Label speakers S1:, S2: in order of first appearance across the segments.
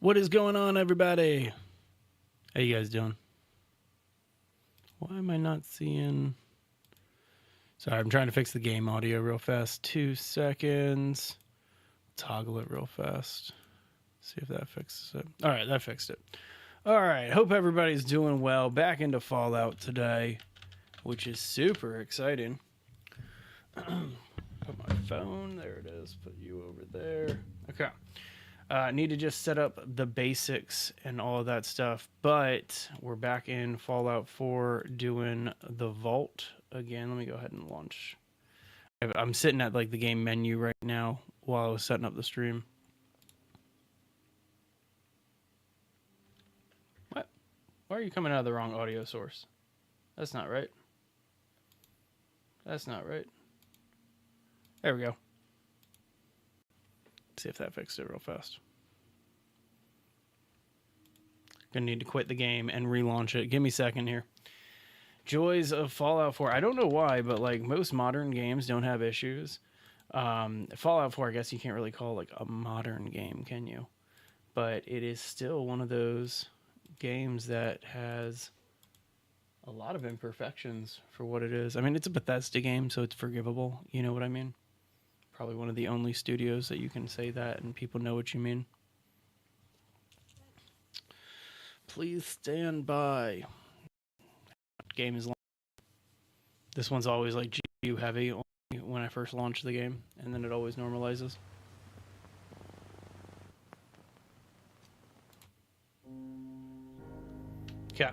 S1: What is going on, everybody? How you guys doing? Why am I not seeing... Sorry, I'm trying to fix the game audio real fast. 2 seconds. Toggle it real fast. See if that fixes it. All right, that fixed it. All right, hope everybody's doing well. Back into Fallout today, which is super exciting. Put my phone, there it is. Put you over there. Okay. Need to just set up the basics and all of that stuff, but we're back in Fallout 4 doing the vault again. Let me go ahead and launch. I'm sitting at like the game menu right now while I was setting up the stream. What? Why are you coming out of the wrong audio source? That's not right. That's not right. There we go. See if that fixed it real fast. Gonna need to quit the game and relaunch it. Give me a second here. Joys of Fallout 4. I don't know why, but like most modern games don't have issues. Fallout 4, I guess you can't really call like a modern game, can you? But it is still one of those games that has a lot of imperfections for what it is. I mean, it's a Bethesda game, so it's forgivable. You know what I mean? Probably one of the only studios that you can say that and people know what you mean. Please stand by. Game is long. This one's always like GPU heavy when I first launch the game, and then it always normalizes. Okay.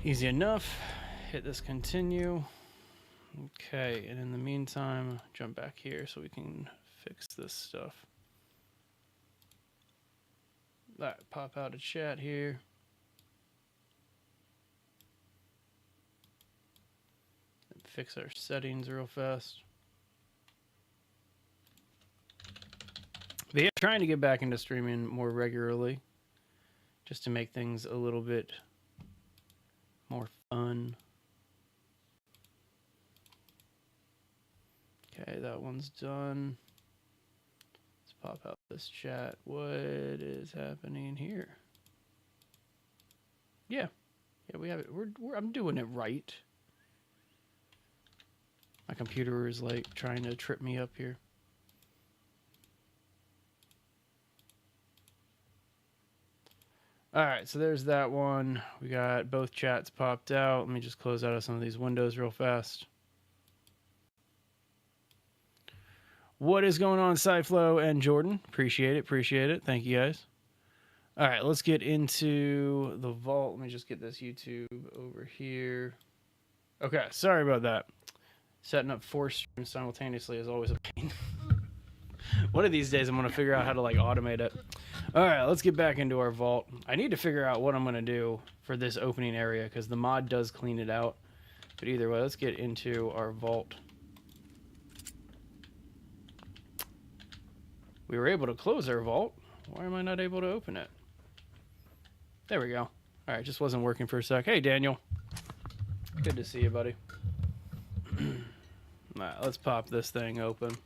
S1: Easy enough. Hit this continue. Okay, and in the meantime, jump back here so we can fix this stuff. Alright, pop out a chat here. And fix our settings real fast. But yeah, trying to get back into streaming more regularly, just to make things a little bit more fun. Okay, that one's done. Let's pop out this chat. What is happening here? Yeah, we have it. I'm doing it right. My computer is like trying to trip me up here. All right, so there's that one. We got both chats popped out. Let me just close out of some of these windows real fast. What is going on, Cyflow and Jordan? Appreciate it. Thank you, guys. All right, let's get into the vault. Let me just get this YouTube over here. Okay, sorry about that. Setting up 4 streams simultaneously is always a pain. One of these days, I'm going to figure out how to like automate it. All right, let's get back into our vault. I need to figure out what I'm going to do for this opening area because the mod does clean it out. But either way, let's get into our vault. We were able to close our vault. Why am I not able to open it? There we go. All right, just wasn't working for a sec. Hey, Daniel. Good to see you, buddy. All right, let's pop this thing open.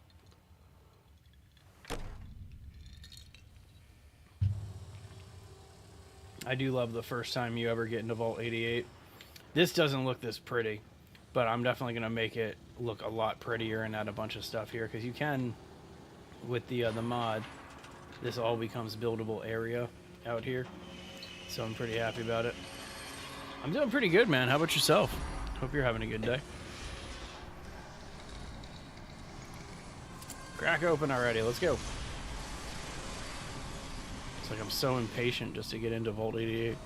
S1: I do love the first time you ever get into Vault 88. This doesn't look this pretty, but I'm definitely going to make it look a lot prettier and add a bunch of stuff here because you can, with the mod, this all becomes buildable area out here. So I'm pretty happy about it. I'm doing pretty good, man. How about yourself? Hope you're having a good day. Crack open already. Let's go. It's like I'm so impatient just to get into Vault 88.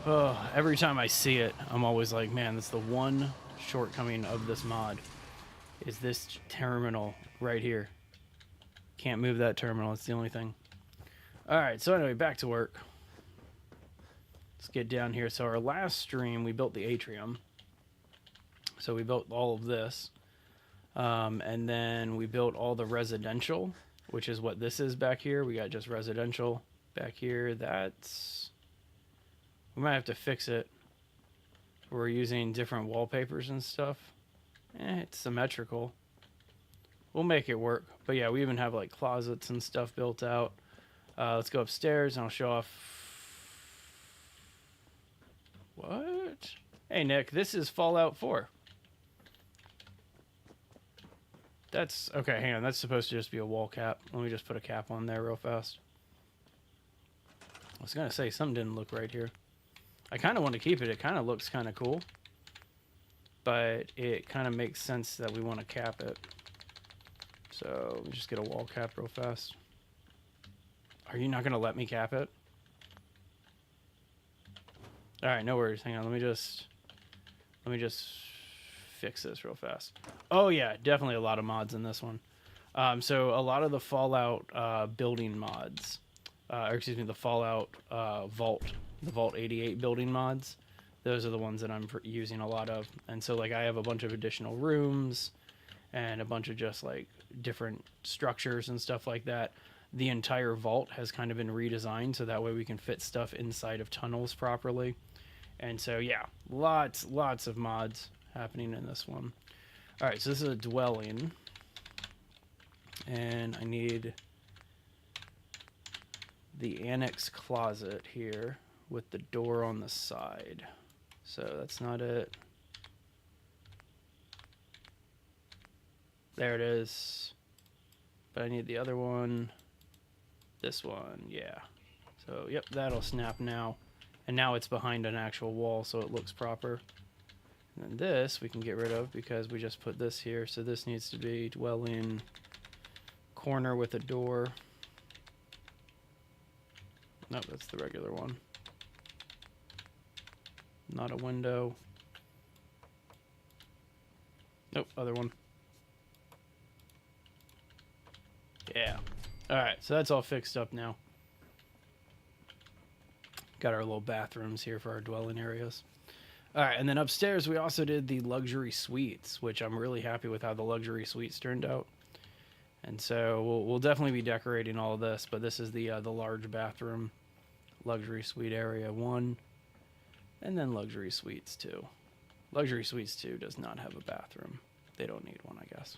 S1: Oh, every time I see it, I'm always like, man, that's the one shortcoming of this mod. Is this terminal right here. Can't move that terminal. It's the only thing. Alright, so anyway, back to work. Let's get down here. So our last stream, we built the atrium. So we built all of this. And then we built all the residential, which is what this is back here. We got just residential back here. That's... We might have to fix it. We're using different wallpapers and stuff. It's symmetrical. we'll make it work. But yeah, we even have like closets and stuff built out. Let's go upstairs and I'll show off. What? Hey, Nick, this is Fallout 4. That's okay. Hang on, that's supposed to just be a wall cap. Let me just put a cap on there real fast. I was gonna say something didn't look right here. I kind of want to keep it. It kind of looks kind of cool, but it kind of makes sense that we want to cap it. So let me just get a wall cap real fast. Are you not gonna let me cap it? All right, no worries. Hang on. Let me just fix this real fast. Oh yeah, definitely a lot of mods in this one. So a lot of the Fallout building mods, or excuse me, the Fallout Vault, the Vault 88 building mods, those are the ones that I'm using a lot of. And so like I have a bunch of additional rooms and a bunch of just like different structures and stuff like that. The entire vault has kind of been redesigned so that way we can fit stuff inside of tunnels properly. And so yeah, lots of mods happening in this one. All right, so this is a dwelling, and I need the annex closet here with the door on the side. So that's not it. There it is. But I need the other one. This one, yeah. So yep, that'll snap now. And now it's behind an actual wall, so it looks proper. And then this we can get rid of because we just put this here. So this needs to be dwelling corner with a door. Nope, that's the regular one. Not a window. Nope, other one. Yeah. Alright, so that's all fixed up now. Got our little bathrooms here for our dwelling areas. Alright, and then upstairs we also did the luxury suites, which I'm really happy with how the luxury suites turned out. And so we'll definitely be decorating all of this, but this is the large bathroom, luxury suite area 1, and then luxury suites 2. Luxury suites 2 does not have a bathroom. They don't need one, I guess.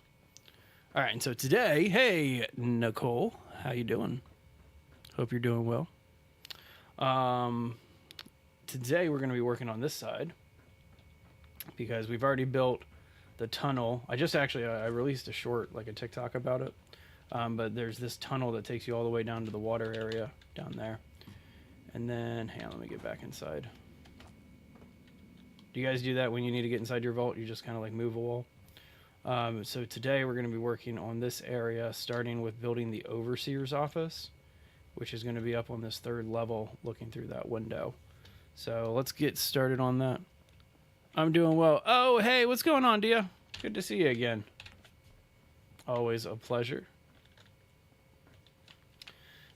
S1: All right, and so today, hey, Nicole, how you doing? Hope you're doing well. Today we're going to be working on this side because we've already built the tunnel. I released a short, like a TikTok about it, but there's this tunnel that takes you all the way down to the water area down there. And then, hang on, let me get back inside. Do you guys do that when you need to get inside your vault? You just kind of like move a wall? So today we're going to be working on this area, starting with building the overseer's office, which is going to be up on this 3rd level looking through that window. So let's get started on that. I'm doing well. Oh, hey, what's going on, Dia? Good to see you again. Always a pleasure.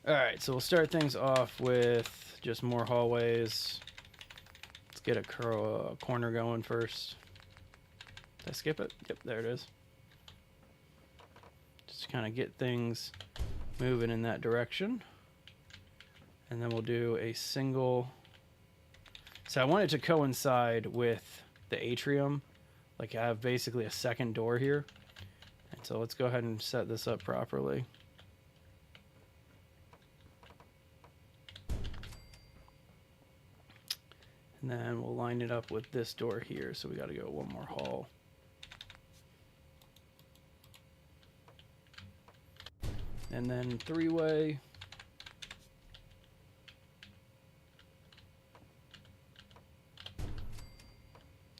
S1: All right, so we'll start things off with just more hallways. Let's get a corner going first. Did I skip it? Yep, there it is. Just kind of get things moving in that direction. And then we'll do a single. So I want it to coincide with the atrium. Like I have basically a second door here. And so let's go ahead and set this up properly. And then we'll line it up with this door here. So we got to go one more hall. And then 3-way.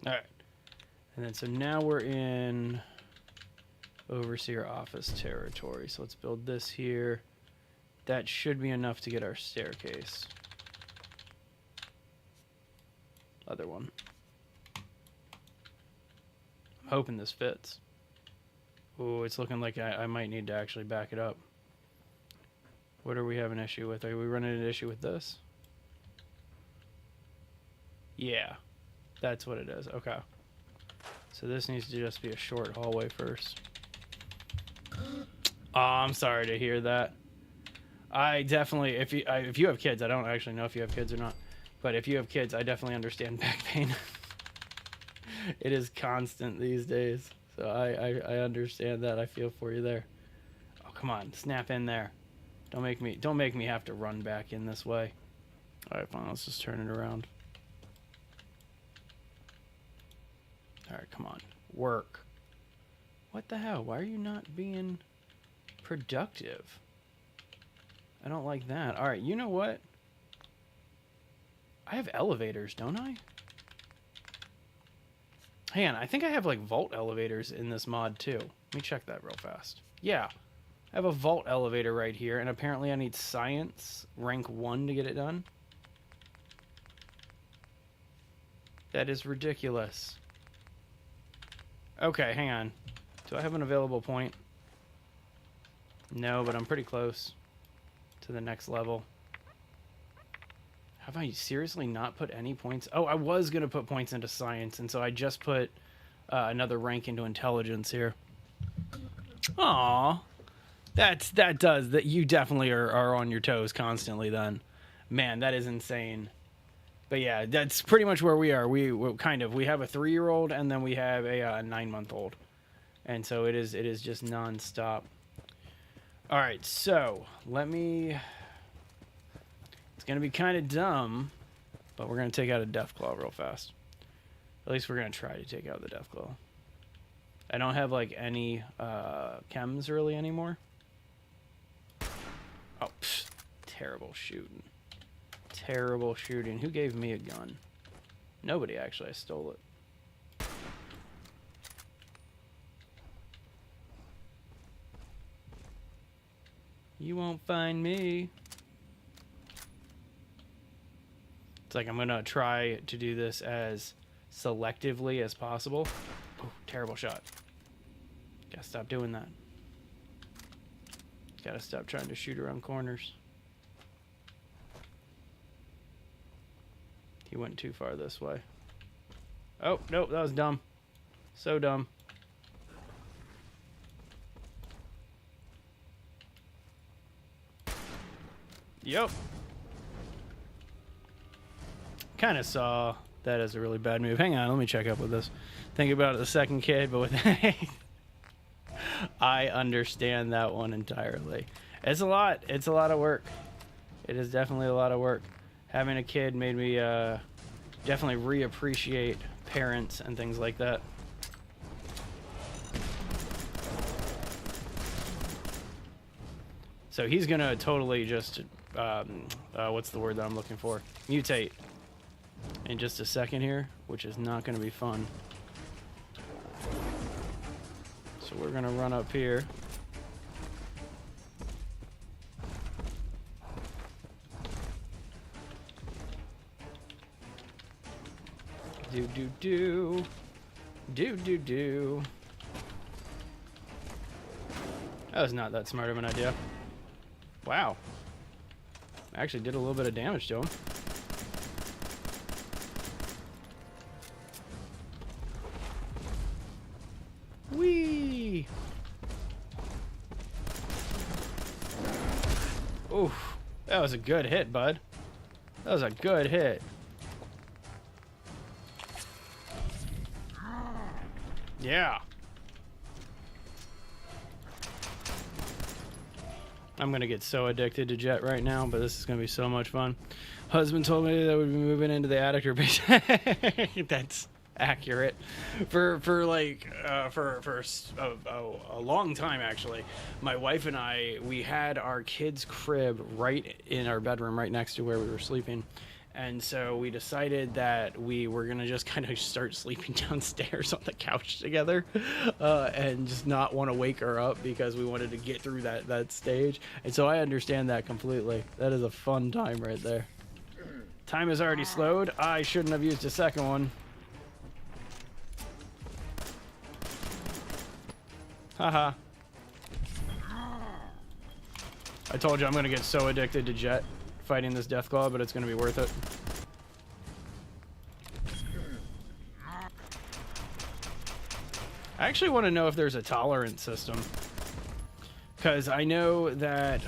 S1: All right. And then so now we're in overseer office territory. So let's build this here. That should be enough to get our staircase. Other one. I'm hoping this fits. Oh, it's looking like I might need to actually back it up. What are we having an issue with? Are we running an issue with this? Yeah, that's what it is. Okay. So this needs to just be a short hallway first. Oh, I'm sorry to hear that. I definitely, if you have kids, I don't actually know if you have kids or not, but if you have kids, I definitely understand back pain. It is constant these days. So I understand that. I feel for you there. Oh, come on, snap in there. Don't make me have to run back in this way. All right, fine. Let's just turn it around. All right, come on, work. What the hell? Why are you not being productive? I don't like that. All right, you know what? I have elevators, don't I? Hang on, I think I have like vault elevators in this mod too. Let me check that real fast. Yeah, I have a vault elevator right here, and apparently I need science rank 1 to get it done. That is ridiculous. Okay, hang on. Do I have an available point? No, but I'm pretty close to the next level. Have I seriously not put any points? Oh, I was going to put points into science, and so I just put another rank into intelligence here. Aw. That you definitely are on your toes constantly then. Man, that is insane. But yeah, that's pretty much where we are. We have a 3-year-old, and then we have a 9-month-old. And so it is just nonstop. All right, so let me... It's going to be kind of dumb, but we're going to take out a Deathclaw real fast. At least we're going to try to take out the Deathclaw. I don't have, like, any chems really anymore. Oh, psh, terrible shooting. Terrible shooting. Who gave me a gun? Nobody, actually. I stole it. You won't find me. It's like I'm going to try to do this as selectively as possible. Oh, terrible shot. Gotta stop doing that. Gotta stop trying to shoot around corners. He went too far this way. Oh, nope, that was dumb. So dumb. Yep. Kind of saw that as a really bad move. Hang on, let me check up with this. Think about it the second kid, but with I understand that one entirely. It's a lot. It's a lot of work. It is definitely a lot of work. Having a kid made me definitely reappreciate parents and things like that. So he's gonna totally just what's the word that I'm looking for? Mutate in just a second here, which is not gonna be fun. So we're gonna run up here. Do. That was not that smart of an idea. Wow. I actually did a little bit of damage to him. Whee! Oof. That was a good hit, bud. That was a good hit. Yeah. I'm gonna get so addicted to Jet right now, but this is gonna be so much fun. Husband told me that we'd be moving into the attic or basement. That's accurate. For a long time actually. My wife and I, we had our kids' crib right in our bedroom, right next to where we were sleeping. And so we decided that we were going to just kind of start sleeping downstairs on the couch together and just not want to wake her up because we wanted to get through that stage. And so I understand that completely. That is a fun time right there. Time is already slowed. I shouldn't have used a second one. Haha. I told you I'm going to get so addicted to Jet fighting this Deathclaw, but it's going to be worth it. I actually want to know if there's a tolerance system, because I know that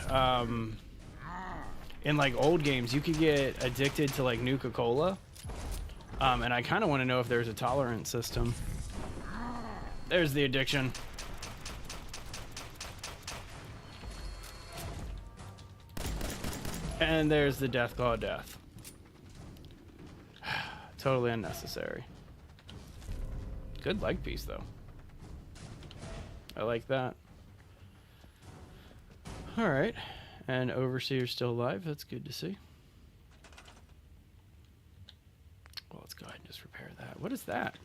S1: in like old games you could get addicted to like Nuka-Cola, and I kind of want to know if there's a tolerance system. there's the addiction. And there's the Deathclaw death. Totally unnecessary. Good leg piece, though. I like that. Alright. And Overseer's still alive. That's good to see. Well, let's go ahead and just repair that. What is that?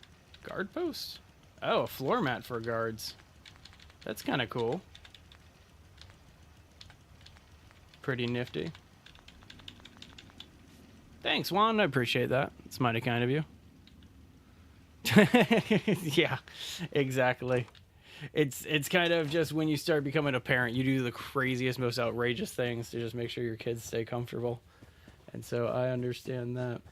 S1: Guard post? Oh, a floor mat for guards. That's kind of cool. Pretty nifty. Thanks, Juan. I appreciate that. It's mighty kind of you. Yeah, exactly. It's kind of just when you start becoming a parent, you do the craziest, most outrageous things to just make sure your kids stay comfortable. And so I understand that.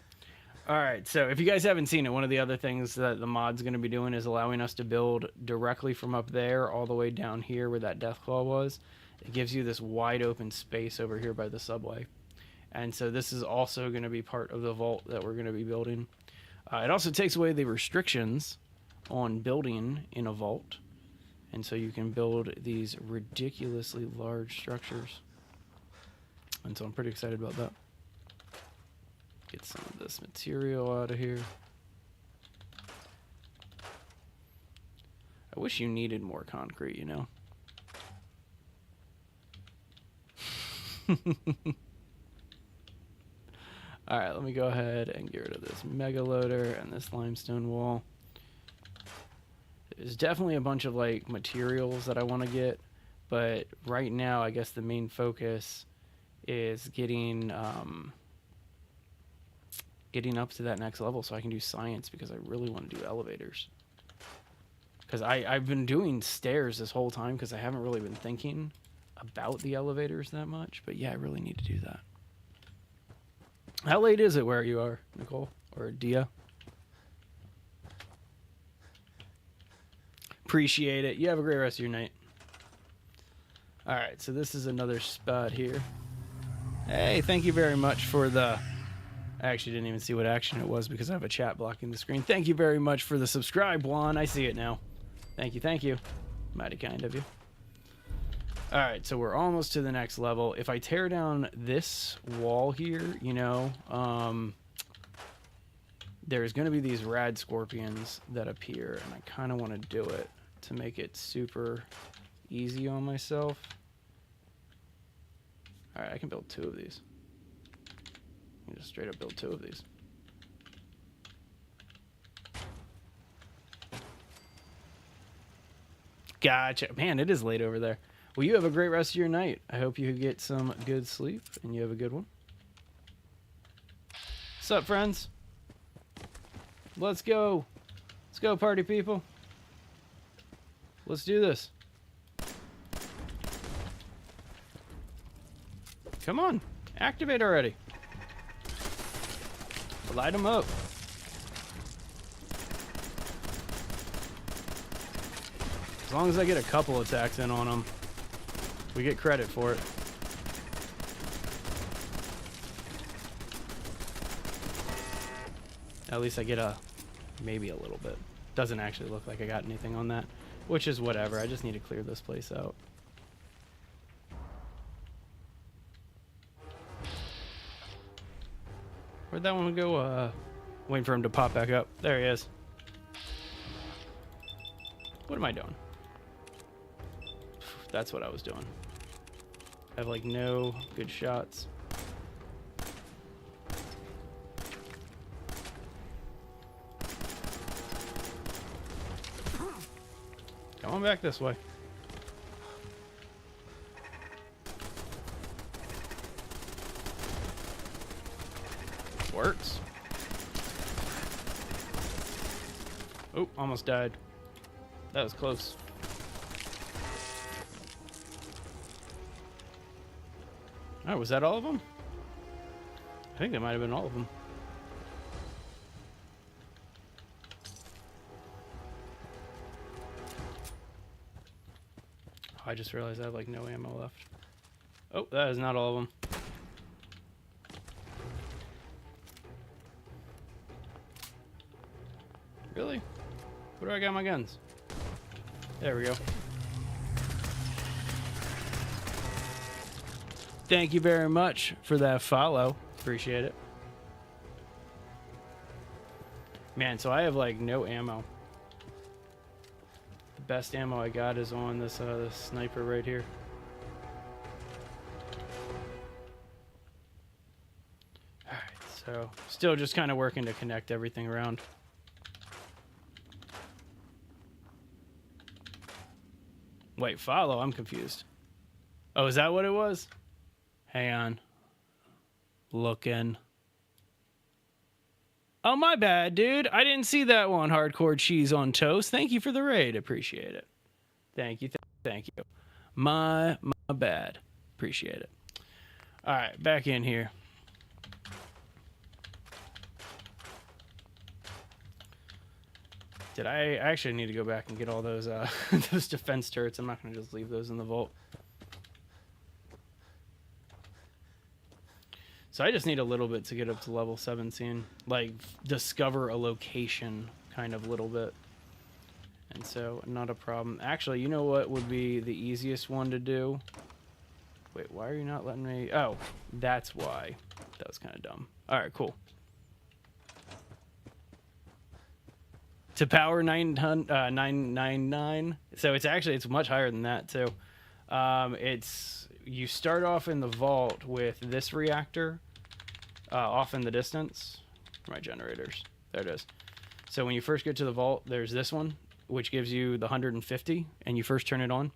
S1: All right, so if you guys haven't seen it, one of the other things that the mod's going to be doing is allowing us to build directly from up there all the way down here where that Deathclaw was. It gives you this wide open space over here by the subway. And so this is also going to be part of the vault that we're going to be building. It also takes away the restrictions on building in a vault. And so you can build these ridiculously large structures. And so I'm pretty excited about that. Get some of this material out of here. I wish you needed more concrete, you know? Alright, let me go ahead and get rid of this mega loader and this limestone wall. There's definitely a bunch of like materials that I want to get, but right now I guess the main focus is getting up to that next level so I can do science, because I really want to do elevators. Because I've been doing stairs this whole time because I haven't really been thinking about the elevators that much, but yeah, I really need to do that. How late is it where you are, Nicole? Or Dia? Appreciate it. You have a great rest of your night. Alright, so this is another spot here. Hey, thank you very much for the... I actually didn't even see what action it was because I have a chat blocking the screen. Thank you very much for the subscribe, Juan. I see it now. Thank you, thank you. Mighty kind of you. Alright, so we're almost to the next level. If I tear down this wall here, you know, there's going to be these rad scorpions that appear, and I kind of want to do it to make it super easy on myself. Alright, I can build 2 of these. I can just straight up build 2 of these. Gotcha. Man, it is late over there. Well, you have a great rest of your night. I hope you get some good sleep, and you have a good one. What's up, friends? Let's go. Let's go, party people. Let's do this. Come on. Activate already. Light them up. As long as I get a couple attacks in on them, we get credit for it. At least I get maybe a little bit. Doesn't actually look like I got anything on that, which is whatever. I just need to clear this place out. Where'd that one go? Waiting for him to pop back up. There he is. What am I doing? That's what I was doing. I have like no good shots. Come on back this way. Works. Oh, almost died. That was close. Oh, was that all of them? I think that might have been all of them. Oh, I just realized I have like no ammo left. Oh, that is not all of them. Really? Where do I got my guns? There we go. Thank you very much for that follow. Appreciate it. Man, so I have like no ammo. The best ammo I got is on this sniper right here. Alright, so still just kind of working to connect everything around. Wait, follow? I'm confused. Oh, is that what it was? Hang on. Looking. Oh, my bad, dude. I didn't see that one. Hardcore cheese on toast. Thank you for the raid. Appreciate it. Thank you. Thank you. My bad. Appreciate it. All right, back in here. Did I actually need to go back and get all those those defense turrets? I'm not going to just leave those in the vault. So I just need a little bit to get up to level 17, like discover a location kind of little bit. And so not a problem. Actually, you know what would be the easiest one to do? Wait, why are you not letting me? Oh, that's why. That was kind of dumb. All right, cool. To power 999. So it's much higher than that too. You start off in the vault with this reactor off in the distance. My generators. There it is. So when you first get to the vault, there's this one, which gives you the 150, and you first turn it on.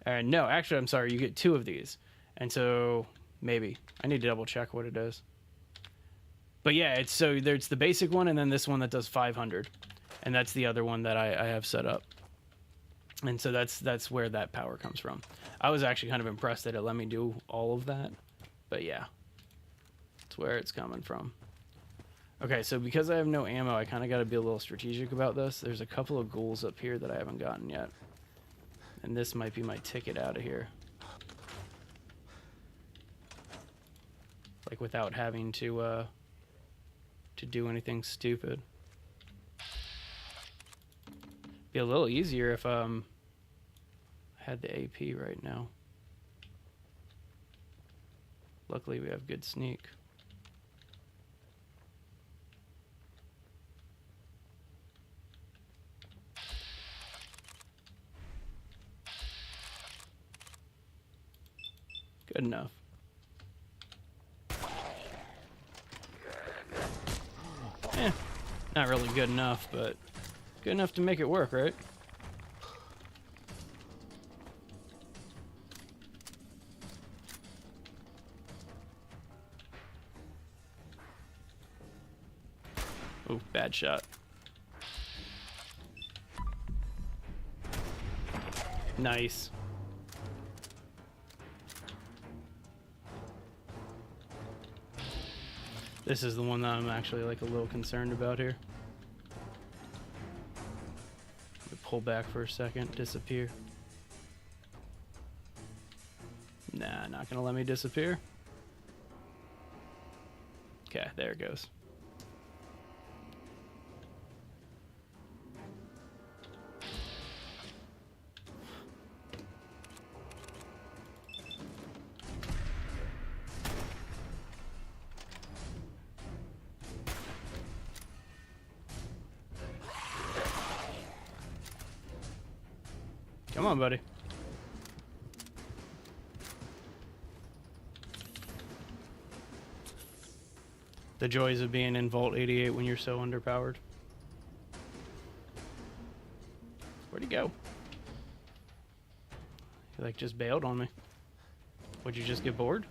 S1: And no, actually, I'm sorry, you get two of these. And so maybe I need to double check what it is. But yeah, there's the basic one, and then this one that does 500, and that's the other one that I have set up. And so that's where that power comes from. I was actually kind of impressed that it let me do all of that. But yeah, that's where it's coming from. Okay, so because I have no ammo, I kind of got to be a little strategic about this. There's a couple of ghouls up here that I haven't gotten yet. And this might be my ticket out of here. Like without having to do anything stupid. Be a little easier if I had the AP right now. Luckily we have good sneak. Good enough. Not really good enough, but good enough to make it work, right? Oh, bad shot. Nice. This is the one that I'm actually like a little concerned about here. Let me pull back for a second, disappear. Nah, not gonna let me disappear. Okay, there it goes. Come on, buddy. The joys of being in Vault 88 when you're so underpowered. Where'd he go? He like just bailed on me. Would you just get bored?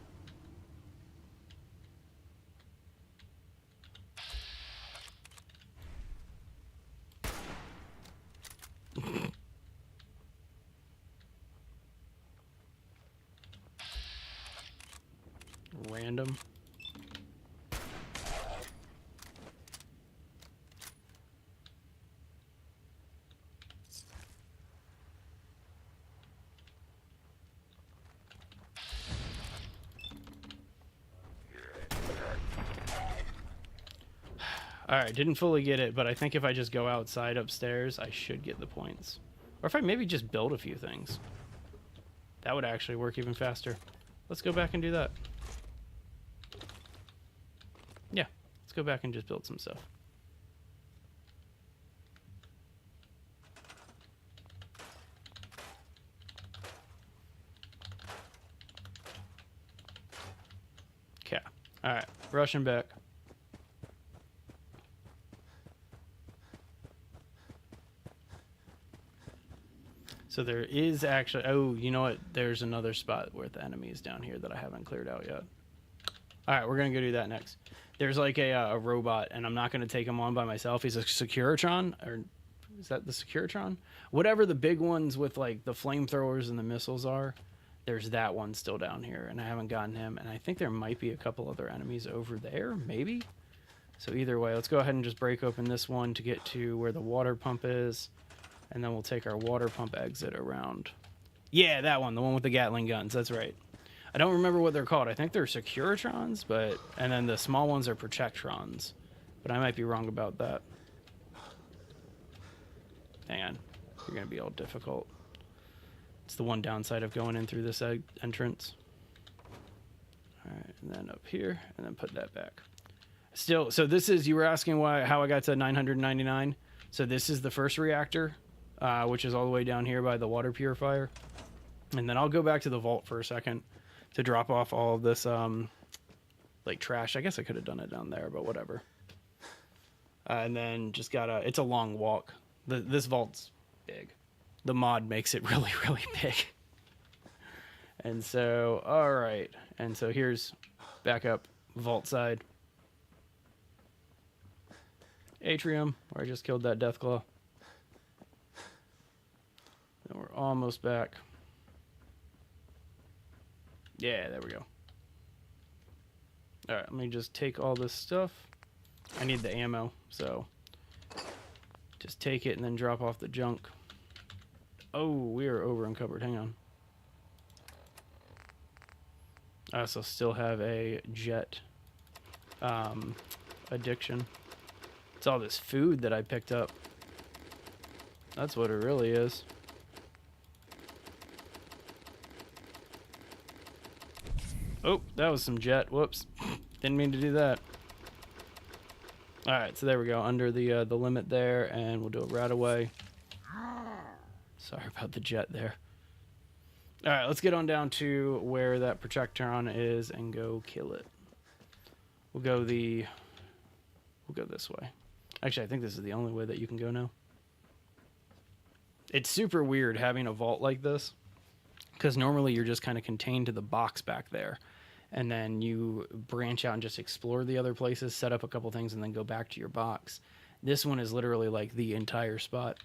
S1: Random. Alright, didn't fully get it, but I think if I just go outside upstairs, I should get the points. Or if I maybe just build a few things. That would actually work even faster. Let's go back and do that. Yeah, let's go back and just build some stuff. Okay, alright, rushing back. So there is actually... Oh, you know what? There's another spot with enemies down here that I haven't cleared out yet. Alright, we're going to go do that next. There's like a robot, and I'm not going to take him on by myself. He's a Securitron, or is that the Securitron? Whatever the big ones with like the flamethrowers and the missiles are, there's that one still down here, and I haven't gotten him. And I think there might be a couple other enemies over there, maybe? So either way, let's go ahead and just break open this one to get to where the water pump is. And then we'll take our water pump exit around. Yeah, that one. The one with the Gatling guns. That's right. I don't remember what they're called. I think they're Securitrons, but... And then the small ones are Protectrons. But I might be wrong about that. Hang on. You're going to be all difficult. It's the one downside of going in through this entrance. Alright, and then up here. And then put that back. Still, so this is... You were asking how I got to 999. So this is the first reactor. Which is all the way down here by the water purifier. And then I'll go back to the vault for a second to drop off all of this, like, trash. I guess I could have done it down there, but whatever. And then just gotta... It's a long walk. This vault's big. The mod makes it really, really big. And so, alright. And so here's back up vault side. Atrium, where I just killed that Deathclaw. And we're almost back. Yeah, there we go. Alright, let me just take all this stuff. I need the ammo, so just take it and then drop off the junk. Oh, we are over encumbered. Hang on. I also still have a jet addiction. It's all this food that I picked up. That's what it really is. Oh, that was some jet. Whoops. Didn't mean to do that. Alright, so there we go. Under the limit there, and we'll do it right away. Sorry about the jet there. Alright, let's get on down to where that Protectron is and go kill it. We'll go this way. Actually, I think this is the only way that you can go now. It's super weird having a vault like this, because normally you're just kind of contained to the box back there. And then you branch out and just explore the other places, set up a couple things, and then go back to your box. This one is literally like the entire spot.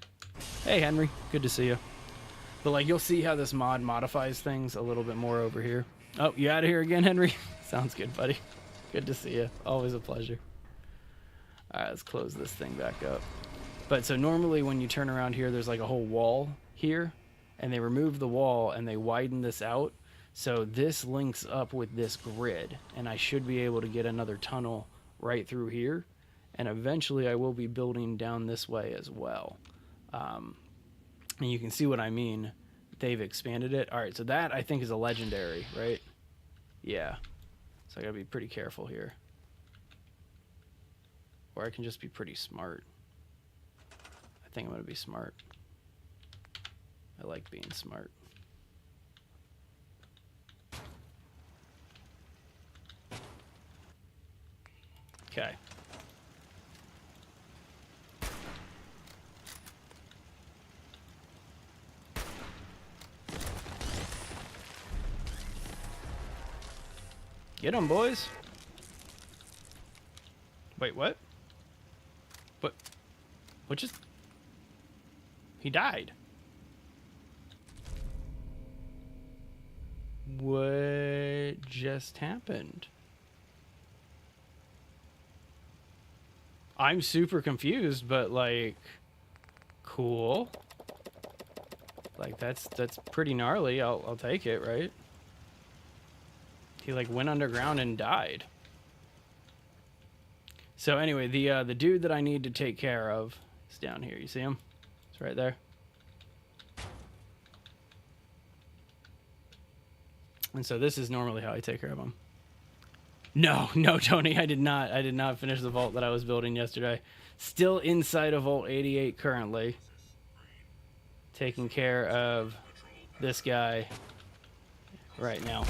S1: Hey, Henry. Good to see you. But like, you'll see how this mod modifies things a little bit more over here. Oh, you out of here again, Henry? Sounds good, buddy. Good to see you. Always a pleasure. All right, let's close this thing back up. But so normally when you turn around here, there's like a whole wall here. And they remove the wall and they widen this out. So this links up with this grid, and I should be able to get another tunnel right through here. And eventually I will be building down this way as well. And you can see what I mean. They've expanded it. All right, so that I think is a legendary, right? Yeah. So I gotta be pretty careful here. Or I can just be pretty smart. I think I'm gonna be smart. I like being smart. Okay. Get them, boys. Wait, what? What? What just... He died. What just happened? I'm super confused, but like, cool. Like that's pretty gnarly. I'll take it, right? He like went underground and died. So anyway, the dude that I need to take care of is down here. You see him? It's right there. And so this is normally how I take care of them. No, Tony, I did not. I did not finish the vault that I was building yesterday. Still inside of Vault 88 currently. Taking care of this guy right now.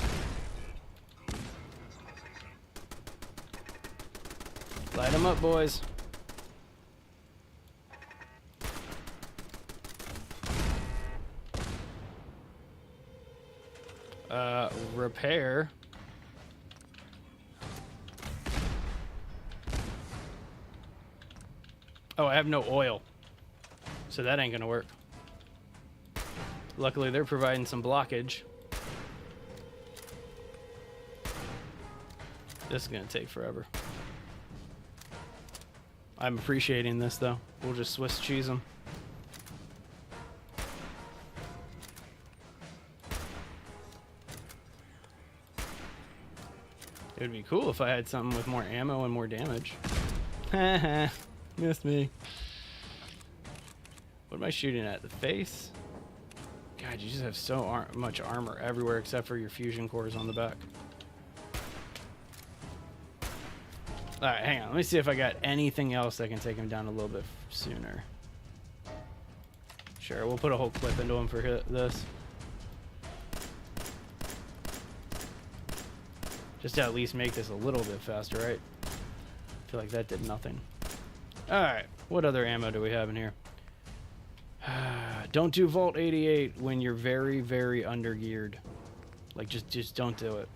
S1: Light them up, boys. Repair. Oh, I have no oil. So that ain't gonna work. Luckily, they're providing some blockage. This is gonna take forever. I'm appreciating this, though. We'll just Swiss cheese them. It would be cool if I had something with more ammo and more damage. Haha, missed me. What am I shooting at? The face? God, you just have so much armor everywhere except for your fusion cores on the back. Alright, hang on. Let me see if I got anything else that can take him down a little bit sooner. Sure, we'll put a whole clip into him for this. Just to at least make this a little bit faster, right? I feel like that did nothing. Alright, what other ammo do we have in here? Don't do Vault 88 when you're very, very under-geared. Like, just don't do it.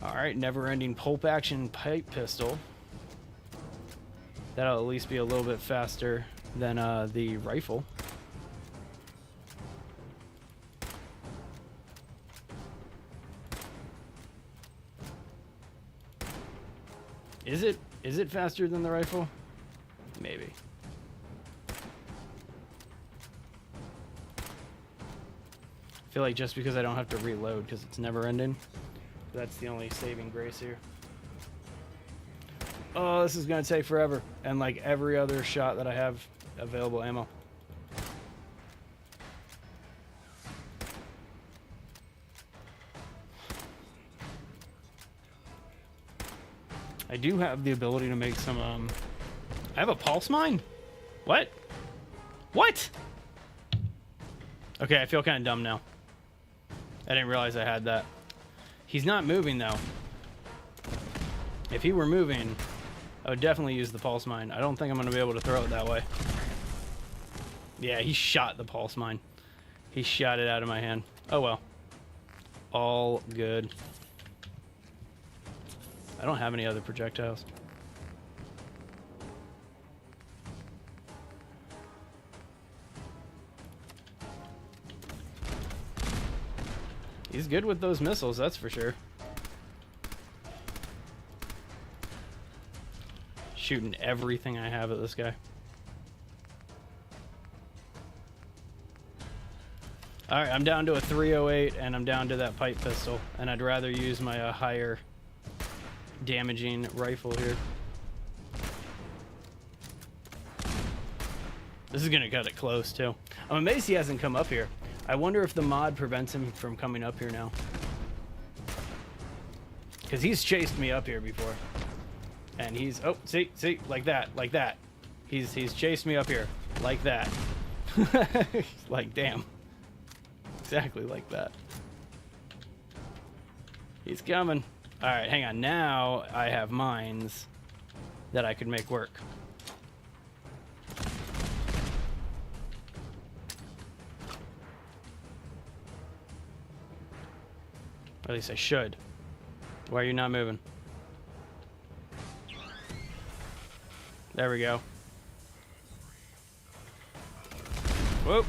S1: Alright, never-ending pulp-action pipe pistol. That'll at least be a little bit faster than the rifle. Is it faster than the rifle? Maybe. I feel like just because I don't have to reload because it's never ending. That's the only saving grace here. Oh, this is gonna take forever. And like every other shot that I have available ammo. I do have the ability to make some, I have a pulse mine? What? What? Okay, I feel kind of dumb now. I didn't realize I had that. He's not moving, though. If he were moving, I would definitely use the pulse mine. I don't think I'm going to be able to throw it that way. Yeah, he shot the pulse mine. He shot it out of my hand. Oh, well. All good. I don't have any other projectiles. He's good with those missiles, that's for sure. Shooting everything I have at this guy. Alright, I'm down to a 308 and I'm down to that pipe pistol. And I'd rather use my higher damaging rifle here. This is gonna cut it close too. I'm amazed he hasn't come up here. I wonder if the mod prevents him from coming up here now. Because he's chased me up here before. And he's, oh, see, like that. He's chased me up here, like that. Like, damn. Exactly like that. He's coming. Alright, hang on. Now I have mines that I could make work. Or at least I should. Why are you not moving? There we go. Whoop.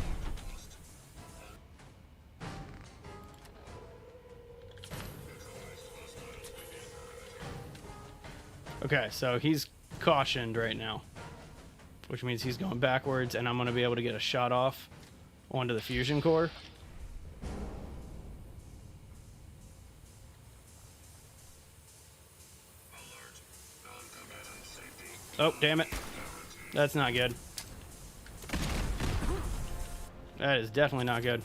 S1: Okay, so he's cautioned right now, which means he's going backwards, and I'm going to be able to get a shot off onto the fusion core. Oh, damn it. That's not good. That is definitely not good.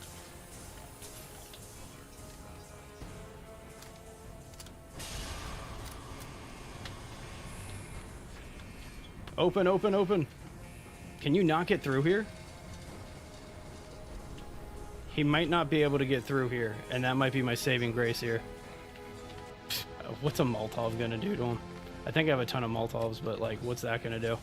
S1: Open, open, open. Can you not get through here? He might not be able to get through here, and that might be my saving grace here. What's a Molotov gonna do to him? I think I have a ton of Molotovs, but, like, what's that gonna do?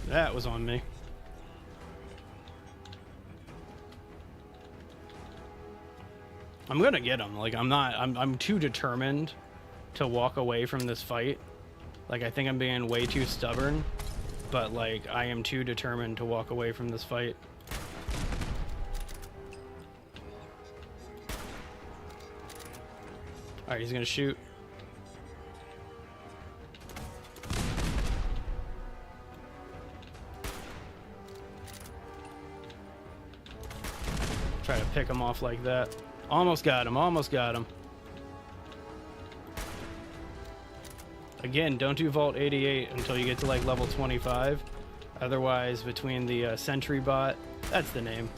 S1: That was on me. I'm gonna get him. Like, I'm too determined to walk away from this fight. Like, I think I'm being way too stubborn, but, like, I am too determined to walk away from this fight. Alright, he's gonna shoot. Try to pick him off like that. Almost got him, almost got him. Again, don't do Vault 88 until you get to like level 25. Otherwise, between the sentry bot, that's the name,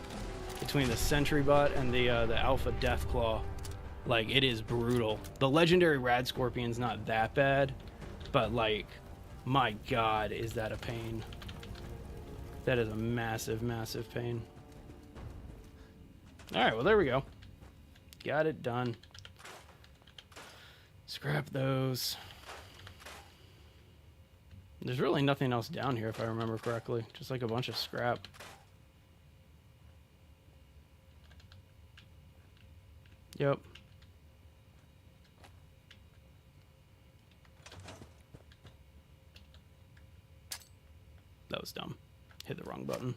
S1: between the sentry bot and the alpha Deathclaw, like, it is brutal. The legendary Rad Scorpion's not that bad, but, like, my god, is that a pain. That is a massive, massive pain. Alright, well, there we go. Got it done. Scrap those. There's really nothing else down here, if I remember correctly. Just like a bunch of scrap. Yep. That was dumb. Hit the wrong button.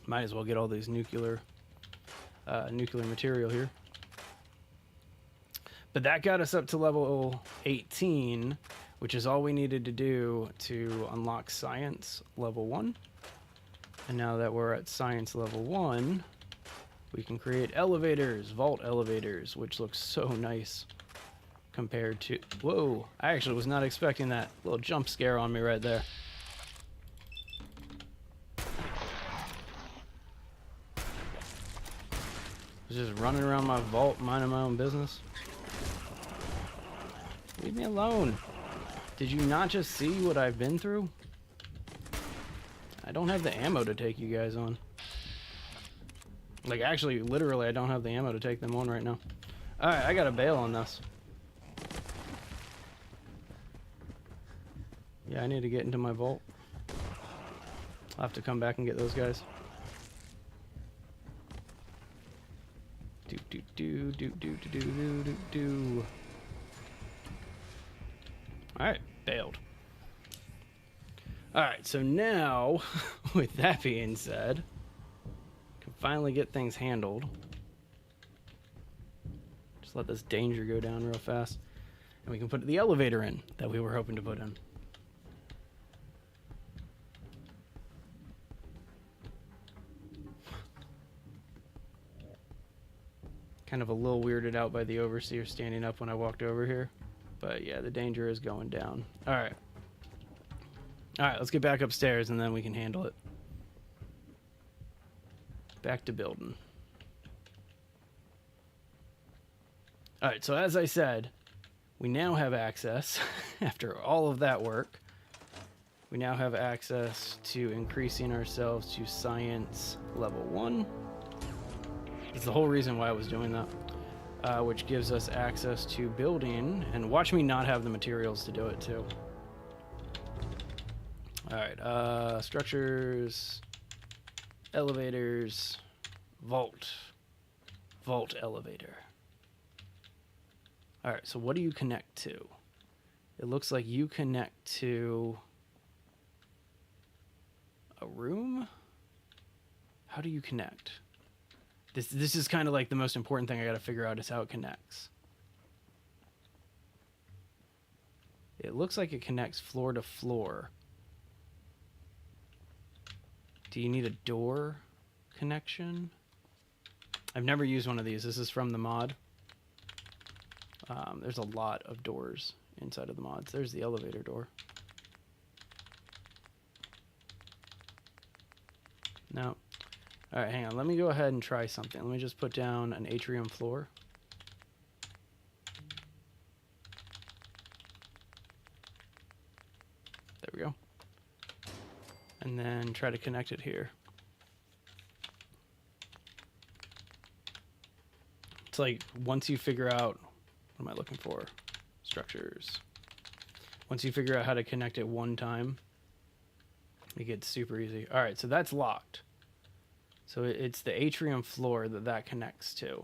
S1: Might as well get all these nuclear material here. But that got us up to level 18, which is all we needed to do to unlock science level 1. And now that we're at science level 1, we can create elevators, vault elevators, which looks so nice compared to... Whoa, I actually was not expecting that little jump scare on me right there. I was just running around my vault, minding my own business. Leave me alone. Did you not just see what I've been through? I don't have the ammo to take you guys on. Like, actually, literally, I don't have the ammo to take them on right now. Alright, I gotta bail on this. Yeah, I need to get into my vault. I'll have to come back and get those guys. Alright, bailed. Alright, so now, with that being said, can finally get things handled. Just let this danger go down real fast. And we can put the elevator in that we were hoping to put in. Kind of a little weirded out by the overseer standing up when I walked over here. But yeah, the danger is going down. Alright. Alright, let's get back upstairs and then we can handle it. Back to building. Alright, so as I said, we now have access, after all of that work, we now have access to increasing ourselves to science level 1. That's the whole reason why I was doing that. Which gives us access to building, and watch me not have the materials to do it too. Alright, structures, elevators, vault elevator. Alright, so what do you connect to? It looks like you connect to a room? How do you connect? This is kind of like the most important thing I got to figure out is how it connects. It looks like it connects floor to floor. Do you need a door connection? I've never used one of these. This is from the mod. There's a lot of doors inside of the mods. There's the elevator door. No. All right, hang on. Let me go ahead and try something. Let me just put down an atrium floor. There we go. And then try to connect it here. It's like once you figure out, what am I looking for? Structures. Once you figure out how to connect it one time, it gets super easy. All right, so that's locked. So it's the atrium floor that connects to.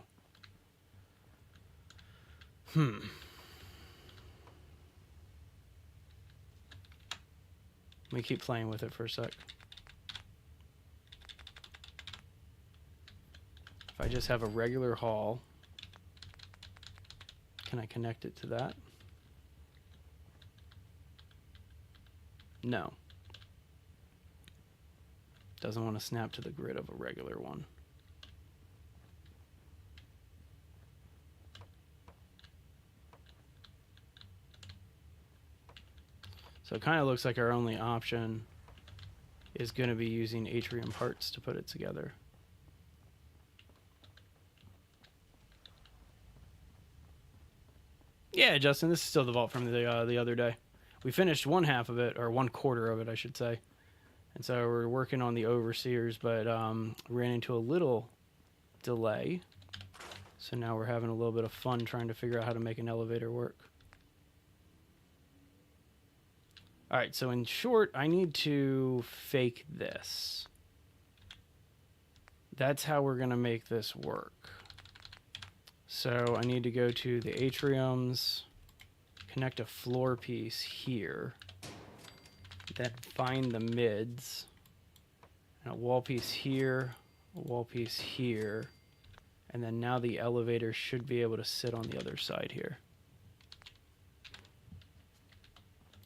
S1: Let me keep playing with it for a sec. If I just have a regular hall, can I connect it to that? No. Doesn't want to snap to the grid of a regular one. So it kind of looks like our only option is going to be using atrium parts to put it together. Yeah, Justin, this is still the vault from the other day. We finished one half of it, or one quarter of it, I should say. And so we're working on the overseers, but ran into a little delay. So now we're having a little bit of fun trying to figure out how to make an elevator work. All right, so in short, I need to fake this. That's how we're going to make this work. So I need to go to the atriums, connect a floor piece here, then find the mids, and a wall piece here, a wall piece here, and then now the elevator should be able to sit on the other side here.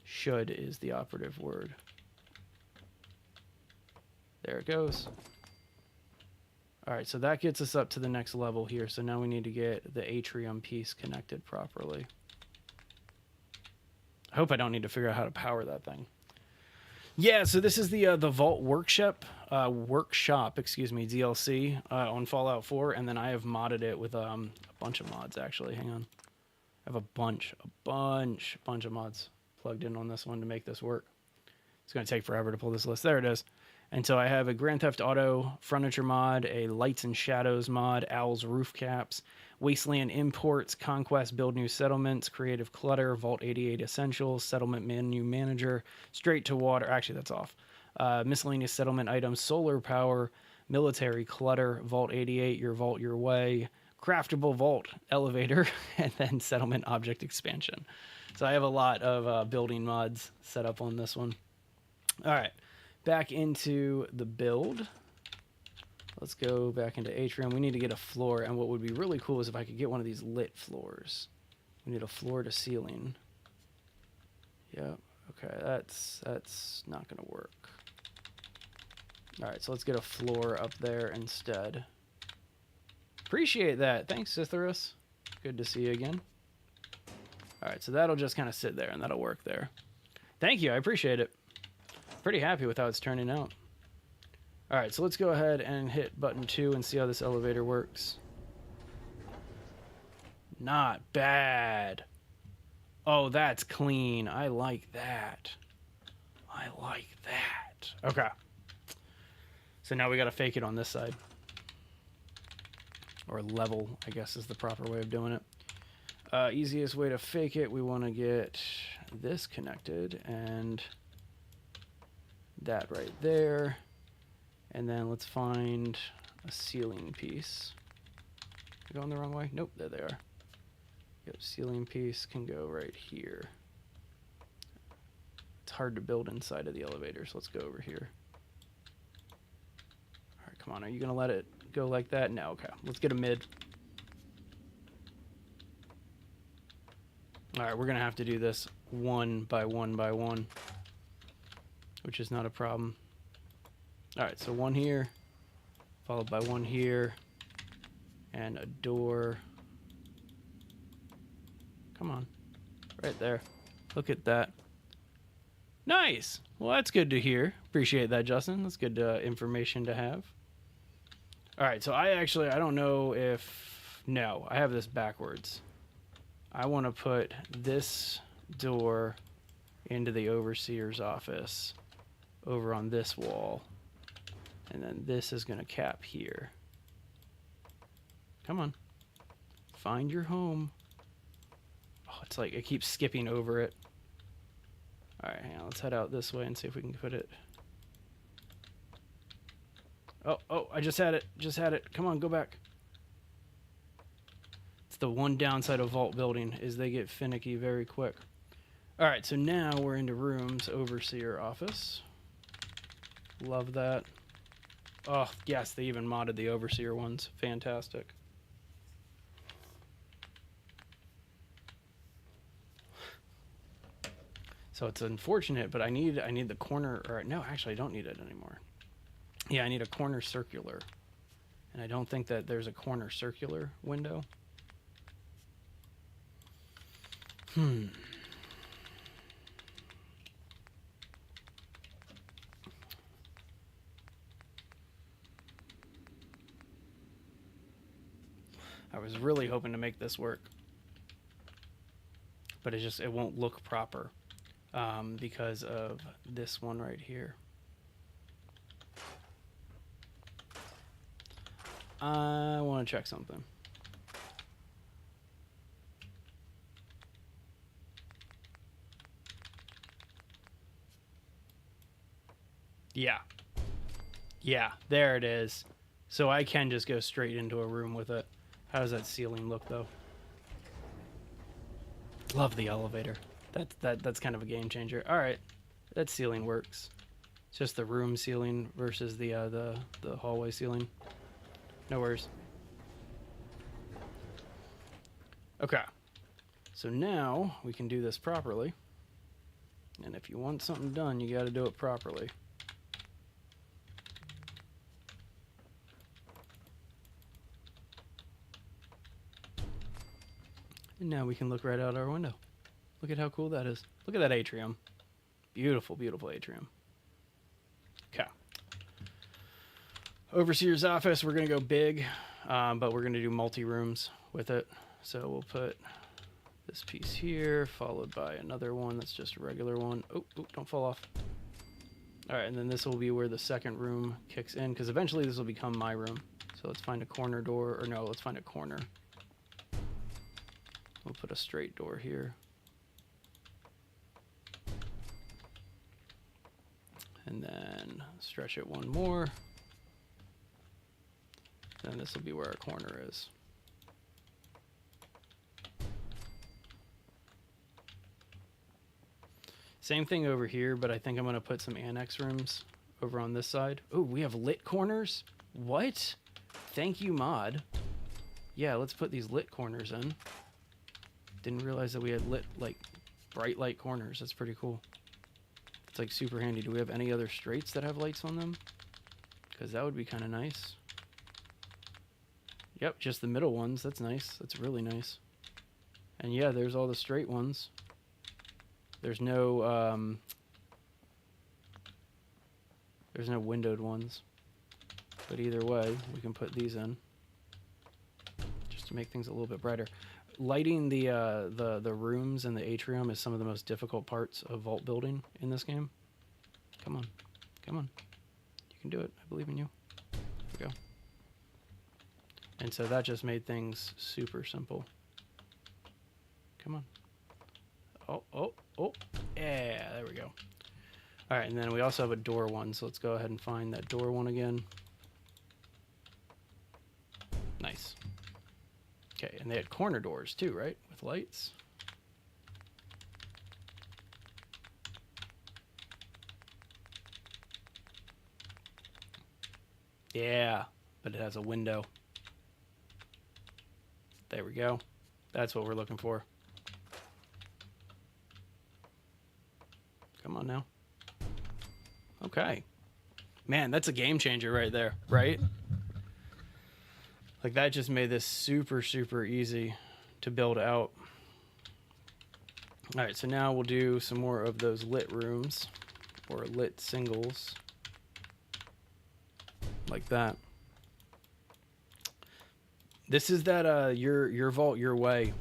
S1: Should is the operative word. There it goes. All right, so that gets us up to the next level here. So now we need to get the atrium piece connected properly. I hope I don't need to figure out how to power that thing. Yeah, so this is the Vault Workshop, DLC on Fallout 4, and then I have modded it with a bunch of mods actually. Hang on, I have a bunch of mods plugged in on this one to make this work. It's going to take forever to pull this list. There it is. And so I have a Grand Theft Auto furniture mod, a Lights and Shadows mod, Owl's Roof Caps, Wasteland Imports, Conquest Build New Settlements, Creative Clutter, Vault 88 Essentials, Settlement Menu Manager, Straight to Water, actually that's off, Miscellaneous Settlement Items, Solar Power, Military Clutter, Vault 88, Your Vault Your Way, Craftable Vault Elevator, and then Settlement Object Expansion. So I have a lot of building mods set up on this one. All right. Back into the build. Let's go back into Atrium. We need to get a floor, and what would be really cool is if I could get one of these lit floors. We need a floor to ceiling. Yeah, okay, that's not gonna work. All right, so let's get a floor up there instead. Appreciate that. Thanks, Cytherus. Good to see you again. All right, so that'll just kind of sit there, and that'll work there. Thank you, I appreciate it. Pretty happy with how it's turning out. All right, so let's go ahead and hit button 2 and see how this elevator works. Not bad. Oh, that's clean. I like that. I like that. Okay. So now we got to fake it on this side. Or level, I guess is the proper way of doing it. Easiest way to fake it, we want to get this connected and that right there. And then let's find a ceiling piece. Going the wrong way? Nope, there they are. Yep, ceiling piece can go right here. It's hard to build inside of the elevator, so let's go over here. All right, come on, are you gonna let it go like that? No, okay, let's get a mid. All right, we're gonna have to do this one by one by one, which is not a problem. All right, so one here, followed by one here, and a door. Come on, right there. Look at that. Nice. Well, that's good to hear. Appreciate that, Justin. That's good information to have. All right, so I don't know if... No, I have this backwards. I want to put this door into the overseer's office over on this wall. And then this is going to cap here. Come on. Find your home. Oh, it's like it keeps skipping over it. All right, hang on. Let's head out this way and see if we can put it. Oh, I just had it. Just had it. Come on, go back. It's the one downside of vault building is they get finicky very quick. All right, so now we're into rooms, overseer office. Love that. Oh, yes, they even modded the overseer ones. Fantastic. So it's unfortunate, but I need the corner, or no, actually I don't need it anymore. Yeah, I need a corner circular. And I don't think that there's a corner circular window. I was really hoping to make this work. But it won't look proper. Because of this one right here. I want to check something. Yeah, there it is. So I can just go straight into a room with it. How does that ceiling look, though? Love the elevator. That's kind of a game changer. All right, that ceiling works. It's just the room ceiling versus the hallway ceiling. No worries. Okay, so now we can do this properly. And if you want something done, you got to do it properly. And now we can look right out our window. Look at how cool that is. Look at that atrium. Beautiful, beautiful atrium. Okay. Overseer's office, we're going to go big, but we're going to do multi-rooms with it. So we'll put this piece here, followed by another one that's just a regular one. Oh, don't fall off. All right, and then this will be where the second room kicks in, because eventually this will become my room. So let's find a corner door, or no, let's find a corner. We'll put a straight door here. And then stretch it one more. Then this will be where our corner is. Same thing over here, but I think I'm going to put some annex rooms over on this side. Oh, we have lit corners? What? Thank you, mod. Yeah, let's put these lit corners in. Didn't realize that we had lit, like, bright light corners. That's pretty cool. It's like super handy. Do we have any other straights that have lights on them? Because that would be kind of nice. Yep, just the middle ones. That's nice. That's really nice. And yeah, there's all the straight ones. There's no windowed ones. But either way, we can put these in just to make things a little bit brighter. Lighting the rooms and the atrium is some of the most difficult parts of vault building in this game. Come on. Come on. You can do it. I believe in you. There we go. And so that just made things super simple. Come on. Oh. Yeah, there we go. All right, and then we also have a door one, so let's go ahead and find that door one again. Nice. Okay, and they had corner doors too, right? With lights. Yeah, but it has a window. There we go. That's what we're looking for. Come on now. Okay. Man, that's a game changer right there, right? Like, that just made this super, super easy to build out. All right, so now we'll do some more of those lit rooms or lit singles like that. This is that your vault your way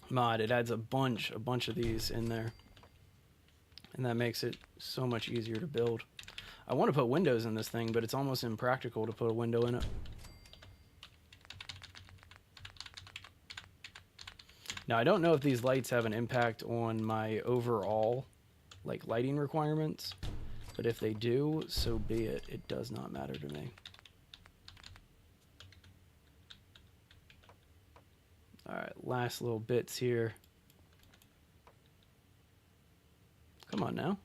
S1: mod. It adds a bunch of these in there, and that makes it so much easier to build. I want to put windows in this thing, but it's almost impractical to put a window in it. Now, I don't know if these lights have an impact on my overall like lighting requirements, but if they do, so be it. It does not matter to me. All right, last little bits here. Come on now.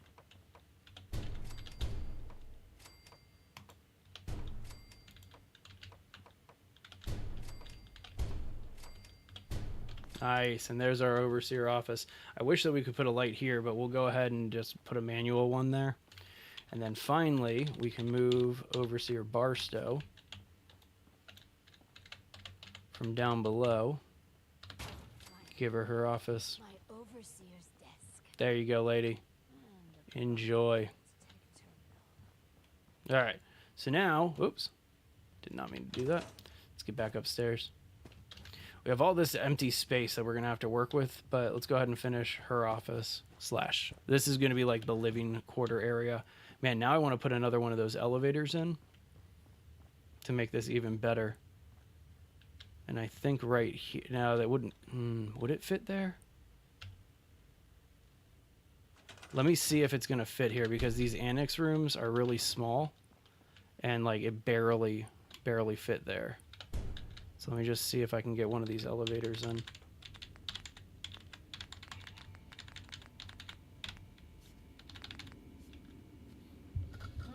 S1: Nice, and there's our overseer office. I wish that we could put a light here, but we'll go ahead and just put a manual one there. And then finally, we can move overseer Barstow from down below. Give her her office.
S2: My overseer's desk.
S1: There you go, lady. Enjoy. All right, so now, oops, did not mean to do that. Let's get back upstairs. We have all this empty space that we're going to have to work with, but let's go ahead and finish her office slash. This is going to be like the living quarter area. Man, now I want to put another one of those elevators in to make this even better. And I think right here, now that wouldn't, would it fit there? Let me see if it's going to fit here, because these annex rooms are really small and like it barely fit there. So let me just see if I can get one of these elevators in.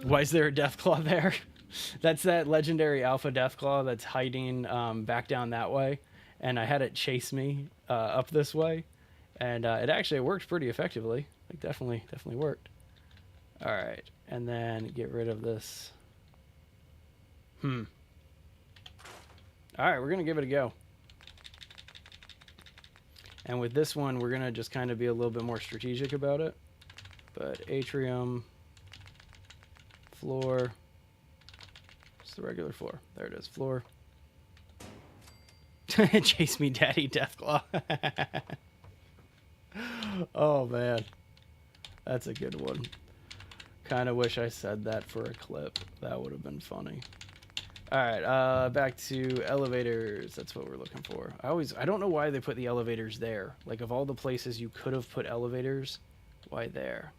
S1: Why is there a Deathclaw there? That's that legendary alpha Deathclaw that's hiding back down that way. And I had it chase me up this way. And it actually worked pretty effectively. Like definitely worked. All right. And then get rid of this. All right, we're going to give it a go. And with this one, we're going to just kind of be a little bit more strategic about it. But atrium, floor, just the regular floor. There it is, floor. Chase me, Daddy Deathclaw. Oh, man. That's a good one. Kind of wish I said that for a clip. That would have been funny. All right, back to elevators. That's what we're looking for. I don't know why they put the elevators there. Like, of all the places you could have put elevators, why there?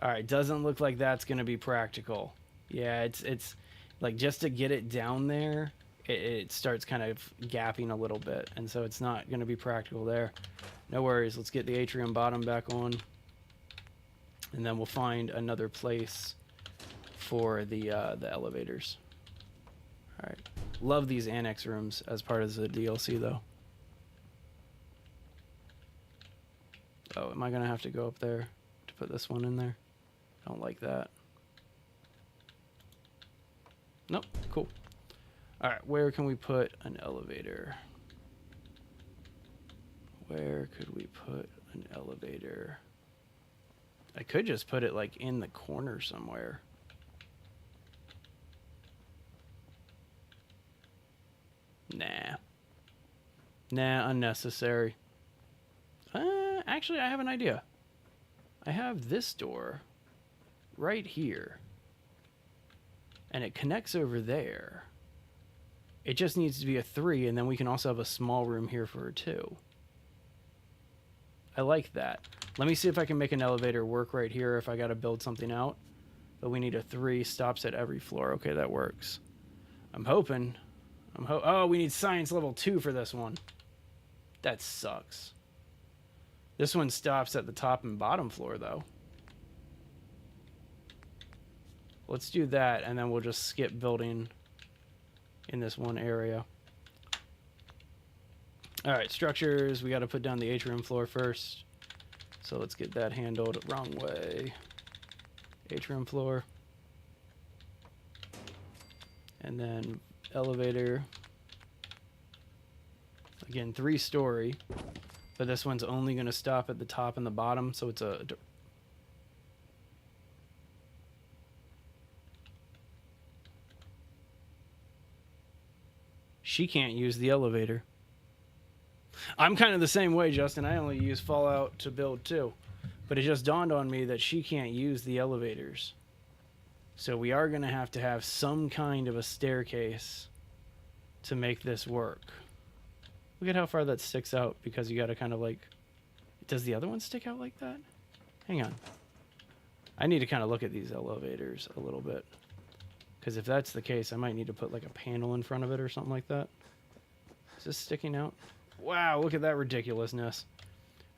S1: All right, doesn't look like that's going to be practical. Yeah, it's like just to get it down there, it starts kind of gapping a little bit, and so it's not going to be practical there. No worries. Let's get the atrium bottom back on, and then we'll find another place for the elevators. All right. Love these annex rooms as part of the DLC, though. Oh, am I going to have to go up there to put this one in there? I don't like that. Nope. Cool. All right. Where can we put an elevator? Where could we put an elevator? I could just put it, like, in the corner somewhere. Nah, unnecessary. Actually, I have an idea. I have this door right here, and it connects over there. It just needs to be a 3, and then we can also have a small room here for a 2. I like that. Let me see if I can make an elevator work right here if I got to build something out. But we need a 3, stops at every floor. Okay, that works. I'm hoping. Oh, we need science level 2 for this one. That sucks. This one stops at the top and bottom floor, though. Let's do that, and then we'll just skip building in this one area. All right, structures. We got to put down the atrium floor first. So let's get that handled. Wrong way. Atrium floor. And then elevator. Again, 3-story. but this one's only going to stop at the top and the bottom, so it's a... She can't use the elevator. I'm kind of the same way, Justin. I only use Fallout to build too. But it just dawned on me that she can't use the elevators. So we are going to have some kind of a staircase to make this work. Look at how far that sticks out, because you got to kind of like... Does the other one stick out like that? Hang on. I need to kind of look at these elevators a little bit. Because if that's the case, I might need to put like a panel in front of it or something like that. Is this sticking out? Wow, look at that ridiculousness.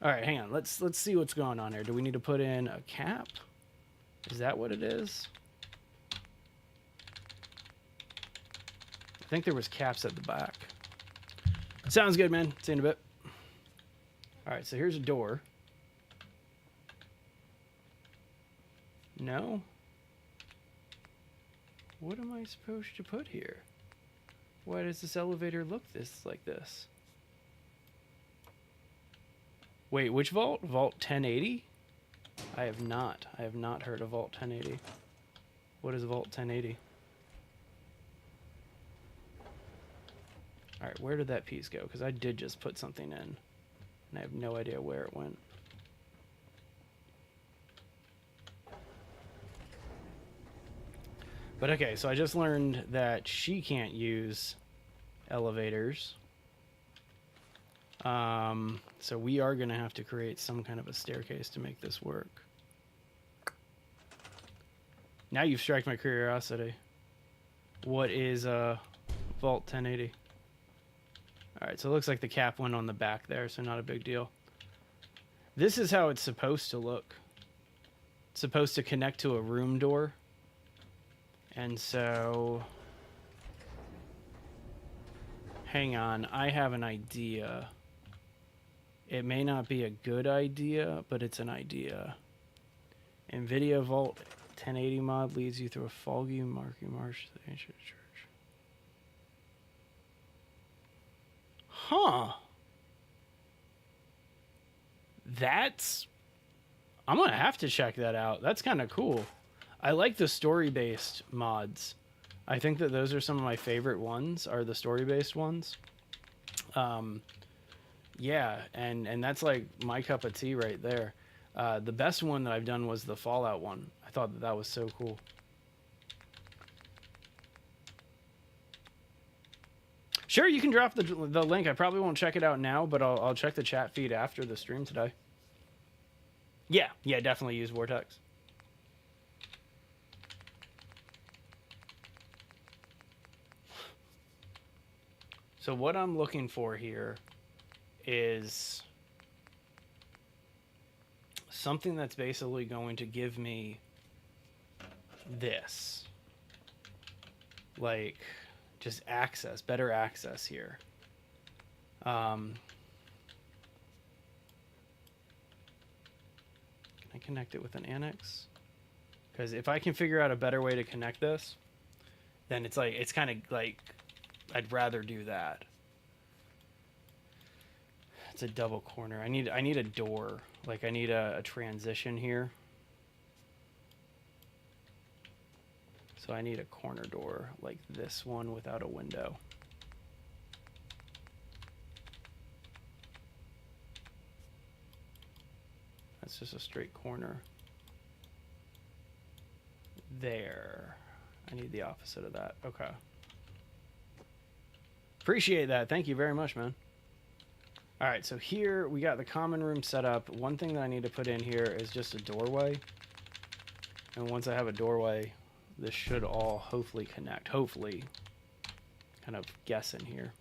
S1: All right, hang on. Let's see what's going on here. Do we need to put in a cap? Is that what it is? I think there was caps at the back. Sounds good, man. See you in a bit. All right, so here's a door. No? What am I supposed to put here? Why does this elevator look like this? Wait, which vault? Vault 1080? I have not heard of Vault 1080. What is Vault 1080? Alright, where did that piece go? Because I did just put something in, and I have no idea where it went. But okay, so I just learned that she can't use elevators. So we are going to have to create some kind of a staircase to make this work. Now you've struck my curiosity. What is Vault 1080? Alright, so it looks like the cap went on the back there, so not a big deal. This is how it's supposed to look. It's supposed to connect to a room door. And so... Hang on, I have an idea. It may not be a good idea, but it's an idea. NVIDIA Vault 1080 mod leads you through a foggy, murky marsh to the ancient church. Huh. That's... I'm going to have to check that out. That's kind of cool. I like the story-based mods. I think that those are some of my favorite ones, are the story-based ones. Yeah, and that's like my cup of tea right there. The best one that I've done was the Fallout one. I thought that that was so cool. Sure, you can drop the link. I probably won't check it out now, but I'll check the chat feed after the stream today. Yeah, definitely use Vortex. So what I'm looking for here is something that's basically going to give me this. Like, just access, better access here. Can I connect it with an annex? Because if I can figure out a better way to connect this, then it's like, it's kind of like, I'd rather do that. It's a double corner. I need a door. Like, I need a transition here. So I need a corner door like this one without a window. That's just a straight corner. There. I need the opposite of that. Okay. Appreciate that. Thank you very much, man. All right, so here we got the common room set up. One thing that I need to put in here is just a doorway. And once I have a doorway, this should all hopefully connect. Hopefully. Kind of guessing here.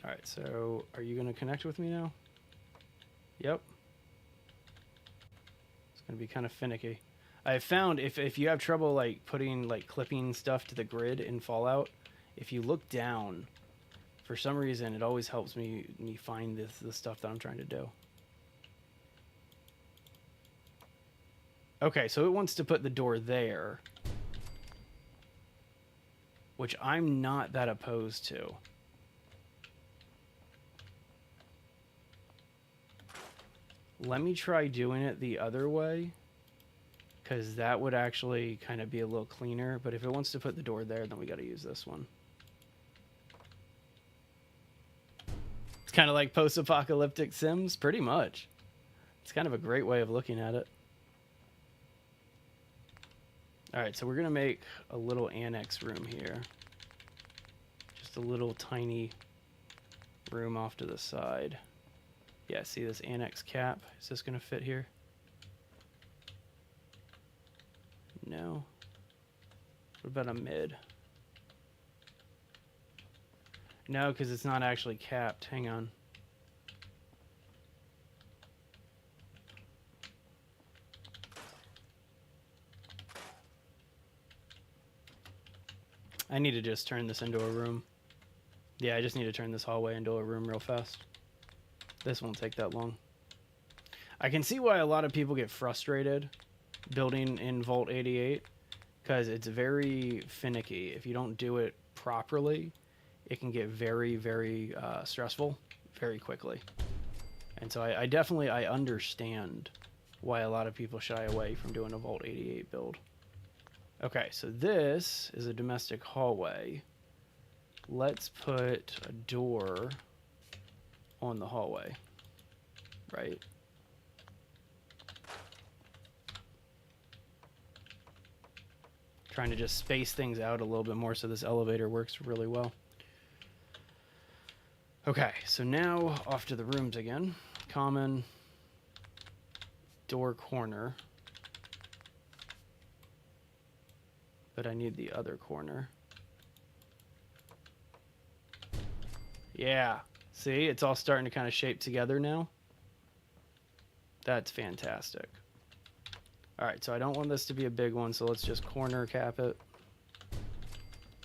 S1: All right, so are you going to connect with me now? Yep. It's going to be kind of finicky. I found if you have trouble like putting like clipping stuff to the grid in Fallout, if you look down, for some reason it always helps me find the stuff that I'm trying to do. Okay, so it wants to put the door there, which I'm not that opposed to. Let me try doing it the other way, because that would actually kind of be a little cleaner. But if it wants to put the door there, then we got to use this one. It's kind of like post-apocalyptic Sims, pretty much. It's kind of a great way of looking at it. All right, so we're going to make a little annex room here. Just a little tiny room off to the side. Yeah, see this annex cap? Is this going to fit here? No. What about a mid? No, because it's not actually capped. Hang on. I need to just turn this into a room. Yeah, I just need to turn this hallway into a room real fast. This won't take that long. I can see why a lot of people get frustrated building in Vault 88, because it's very finicky. If you don't do it properly, it can get very, very stressful very quickly. And so I definitely understand why a lot of people shy away from doing a Vault 88 build. Okay, so this is a domestic hallway. Let's put a door on the hallway, right? Trying to just space things out a little bit more so this elevator works really well. Okay, so now off to the rooms again. Common, door corner. But I need the other corner. Yeah. See, it's all starting to kind of shape together now. That's fantastic. All right, so I don't want this to be a big one, so let's just corner cap it.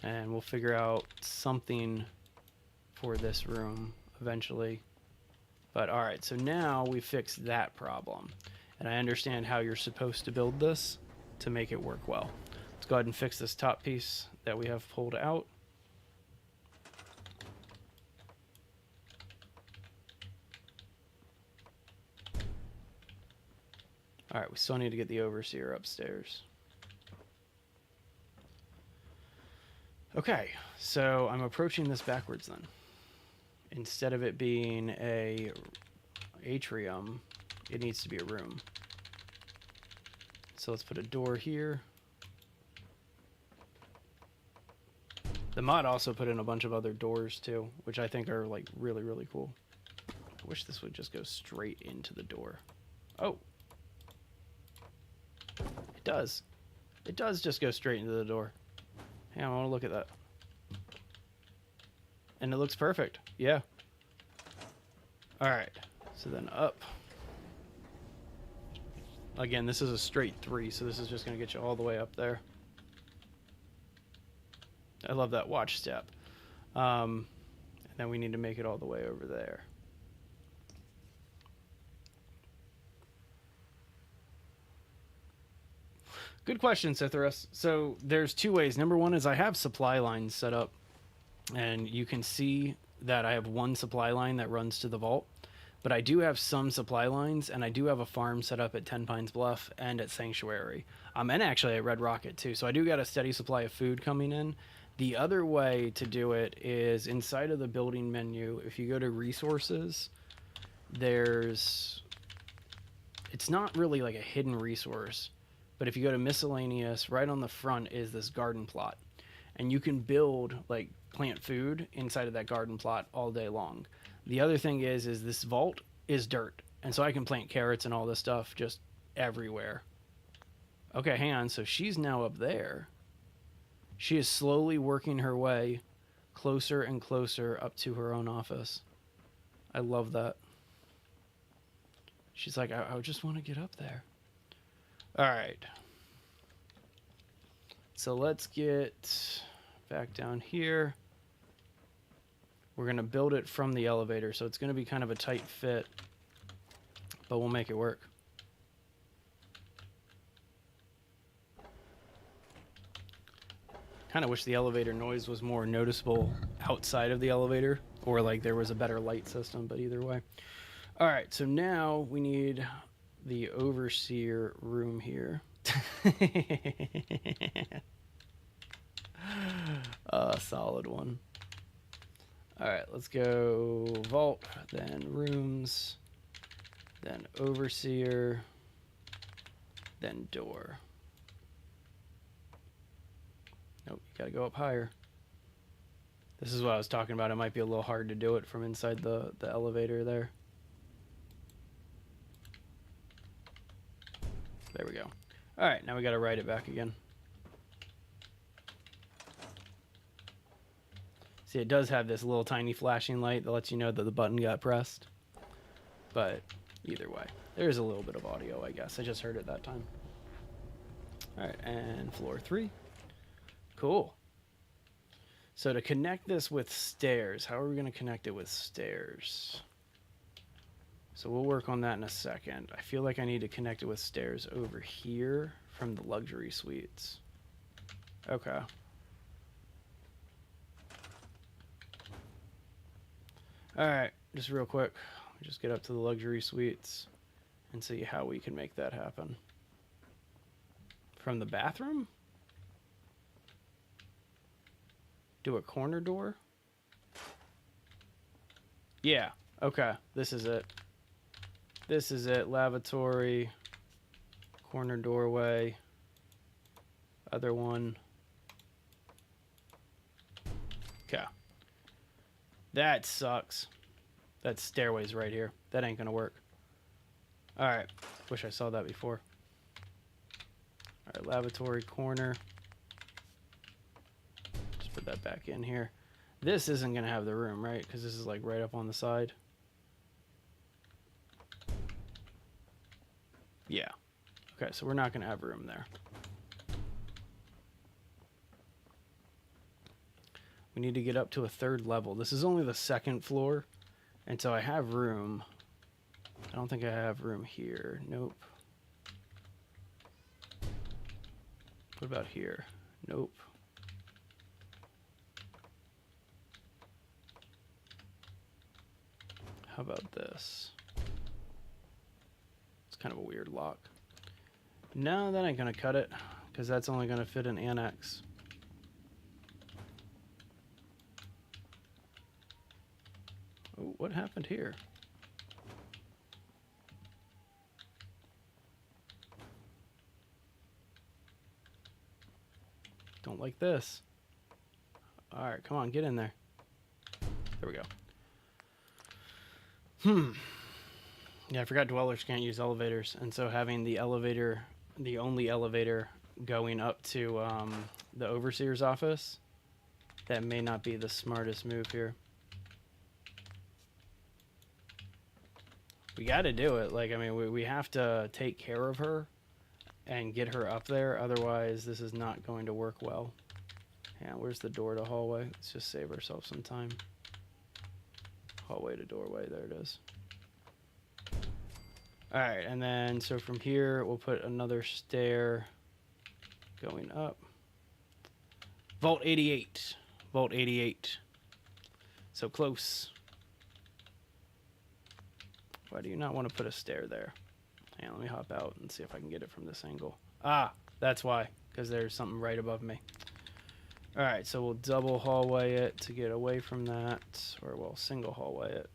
S1: And we'll figure out something for this room eventually. But all right, so now we fixed that problem. And I understand how you're supposed to build this to make it work well. Let's go ahead and fix this top piece that we have pulled out. All right, we still need to get the overseer upstairs. Okay, so I'm approaching this backwards then. Instead of it being a atrium, it needs to be a room. So let's put a door here. The mod also put in a bunch of other doors too, which I think are like really, really cool. I wish this would just go straight into the door. Oh. It does. It does just go straight into the door. Hang on, I want to look at that. And it looks perfect. Yeah. Alright. So then up. Again, this is a straight 3, so this is just going to get you all the way up there. I love that watch step. And then we need to make it all the way over there. Good question, Citharus. So there's 2 ways. Number one is I have supply lines set up, and you can see that I have 1 supply line that runs to the vault, but I do have some supply lines, and I do have a farm set up at 10 Pines Bluff and at Sanctuary, and actually at Red Rocket too. So I do got a steady supply of food coming in. The other way to do it is inside of the building menu. If you go to resources, it's not really like a hidden resource. But if you go to miscellaneous, right on the front is this garden plot. And you can build, like, plant food inside of that garden plot all day long. The other thing is this vault is dirt. And so I can plant carrots and all this stuff just everywhere. Okay, hang on. So she's now up there. She is slowly working her way closer and closer up to her own office. I love that. She's like, I just want to get up there. All right. So let's get back down here. We're going to build it from the elevator, so it's going to be kind of a tight fit, but we'll make it work. Kind of wish the elevator noise was more noticeable outside of the elevator, or like there was a better light system, but either way. All right, so now we need the overseer room here. Solid one. All right, let's go vault, then rooms, then overseer, then door. Nope, you gotta go up higher. This is what I was talking about. It might be a little hard to do it from inside the elevator there. There we go. All right, now we gotta write it back again. See, it does have this little tiny flashing light that lets you know that the button got pressed. But either way, there's a little bit of audio, I guess. I just heard it that time. All right, and floor 3. Cool. So to connect this with stairs, how are we going to connect it with stairs? So we'll work on that in a second. I feel like I need to connect it with stairs over here from the luxury suites. Okay. All right, just real quick, just get up to the luxury suites and see how we can make that happen. From the bathroom? Do a corner door? Yeah, okay, this is it. This is it, lavatory, corner doorway, other one. Okay. That sucks. That stairway's right here. That ain't gonna work. Alright. Wish I saw that before. Alright, lavatory corner. Just put that back in here. This isn't gonna have the room, right? Because this is like right up on the side. Yeah. Okay, so we're not gonna have room there. We need to get up to a 3rd level. This is only the 2nd floor, and so I have room. I don't think I have room here. Nope. What about here? Nope. How about this? It's kind of a weird lock. No, that ain't gonna cut it, because that's only gonna fit an annex. Oh, what happened here? Don't like this. All right, come on, get in there. There we go. Yeah, I forgot dwellers can't use elevators, and so having the elevator, the only elevator going up to the overseer's office, that may not be the smartest move here. We got to do it. Like, I mean, we have to take care of her and get her up there. Otherwise, this is not going to work well. Yeah, where's the door to hallway? Let's just save ourselves some time. Hallway to doorway. There it is. All right, and then so from here, we'll put another stair going up. Vault 88. Vault 88. So close. Why do you not want to put a stair there? Hang on, let me hop out and see if I can get it from this angle. Ah, that's why, because there's something right above me. All right, so we'll double hallway it to get away from that, or we'll single hallway it.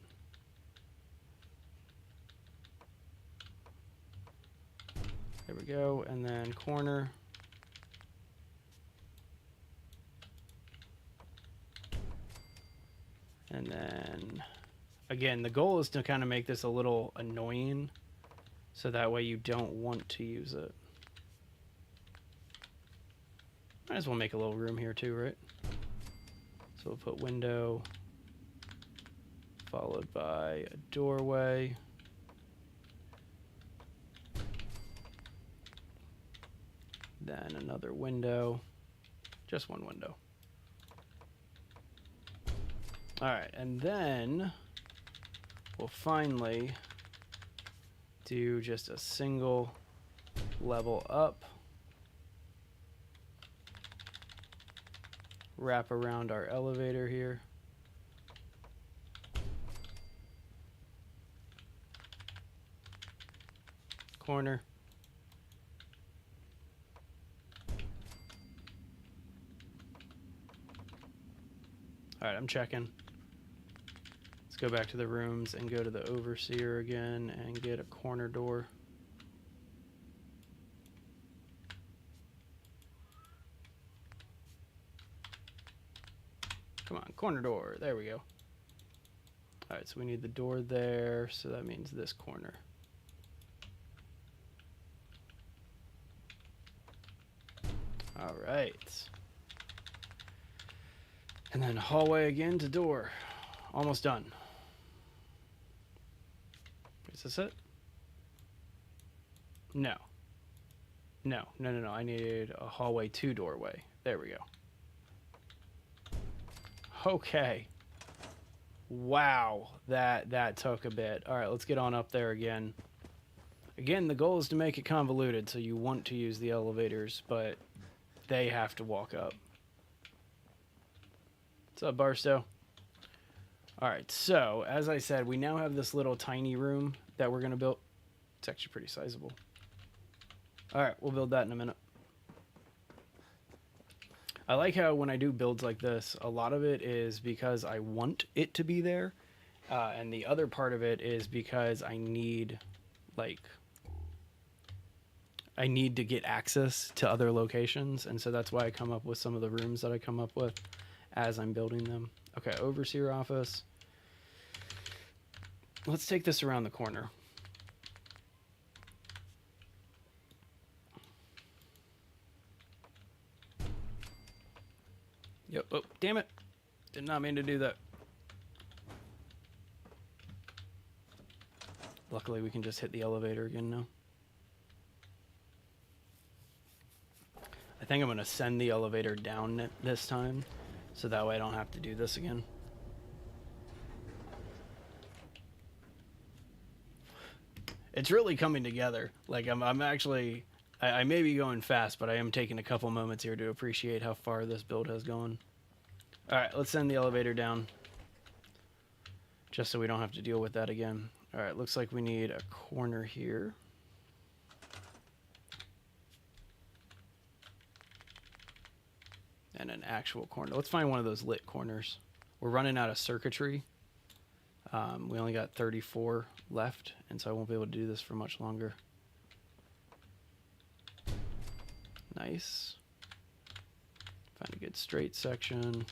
S1: There we go, and then corner. And then, again, the goal is to kind of make this a little annoying, so that way you don't want to use it. Might as well make a little room here too, right? So we'll put window, followed by a doorway. Then another window, just one window. All right, and then we'll finally do just a single level up, wrap around our elevator here. corner. All right, I'm checking. Let's go back to the rooms and go to the overseer again and get a corner door. Come on, corner door. There we go. All right, so we need the door there, so that means this corner. All right. And then hallway again to door. Almost done. Is this it? No. No. I needed a hallway to doorway. There we go. Okay. Wow. That took a bit. All right, let's get on up there again. Again, the goal is to make it convoluted, so you want to use the elevators, but they have to walk up. What's up, Barstow? All right, so as I said, we now have this little tiny room that we're going to build. It's actually pretty sizable. All right, we'll build that in a minute. I like how when I do builds like this, a lot of it is because I want it to be there. And the other part of it is because I need, I need to get access to other locations. And so that's why I come up with some of the rooms that I come up with as I'm building them. Okay, overseer office. Let's take this around the corner. Yep. Oh, damn it. Did not mean to do that. Luckily, we can just hit the elevator again now. I think I'm going to send the elevator down this time, so that way I don't have to do this again. It's really coming together. Like, I'm actually... I may be going fast, but I am taking a couple moments here to appreciate how far this build has gone. All right, let's send the elevator down, just so we don't have to deal with that again. All right, looks like we need a corner here. And an actual corner. Let's find one of those lit corners. We're running out of circuitry. We only got 34 left, and so I won't be able to do this for much longer. Nice. Find a good straight section.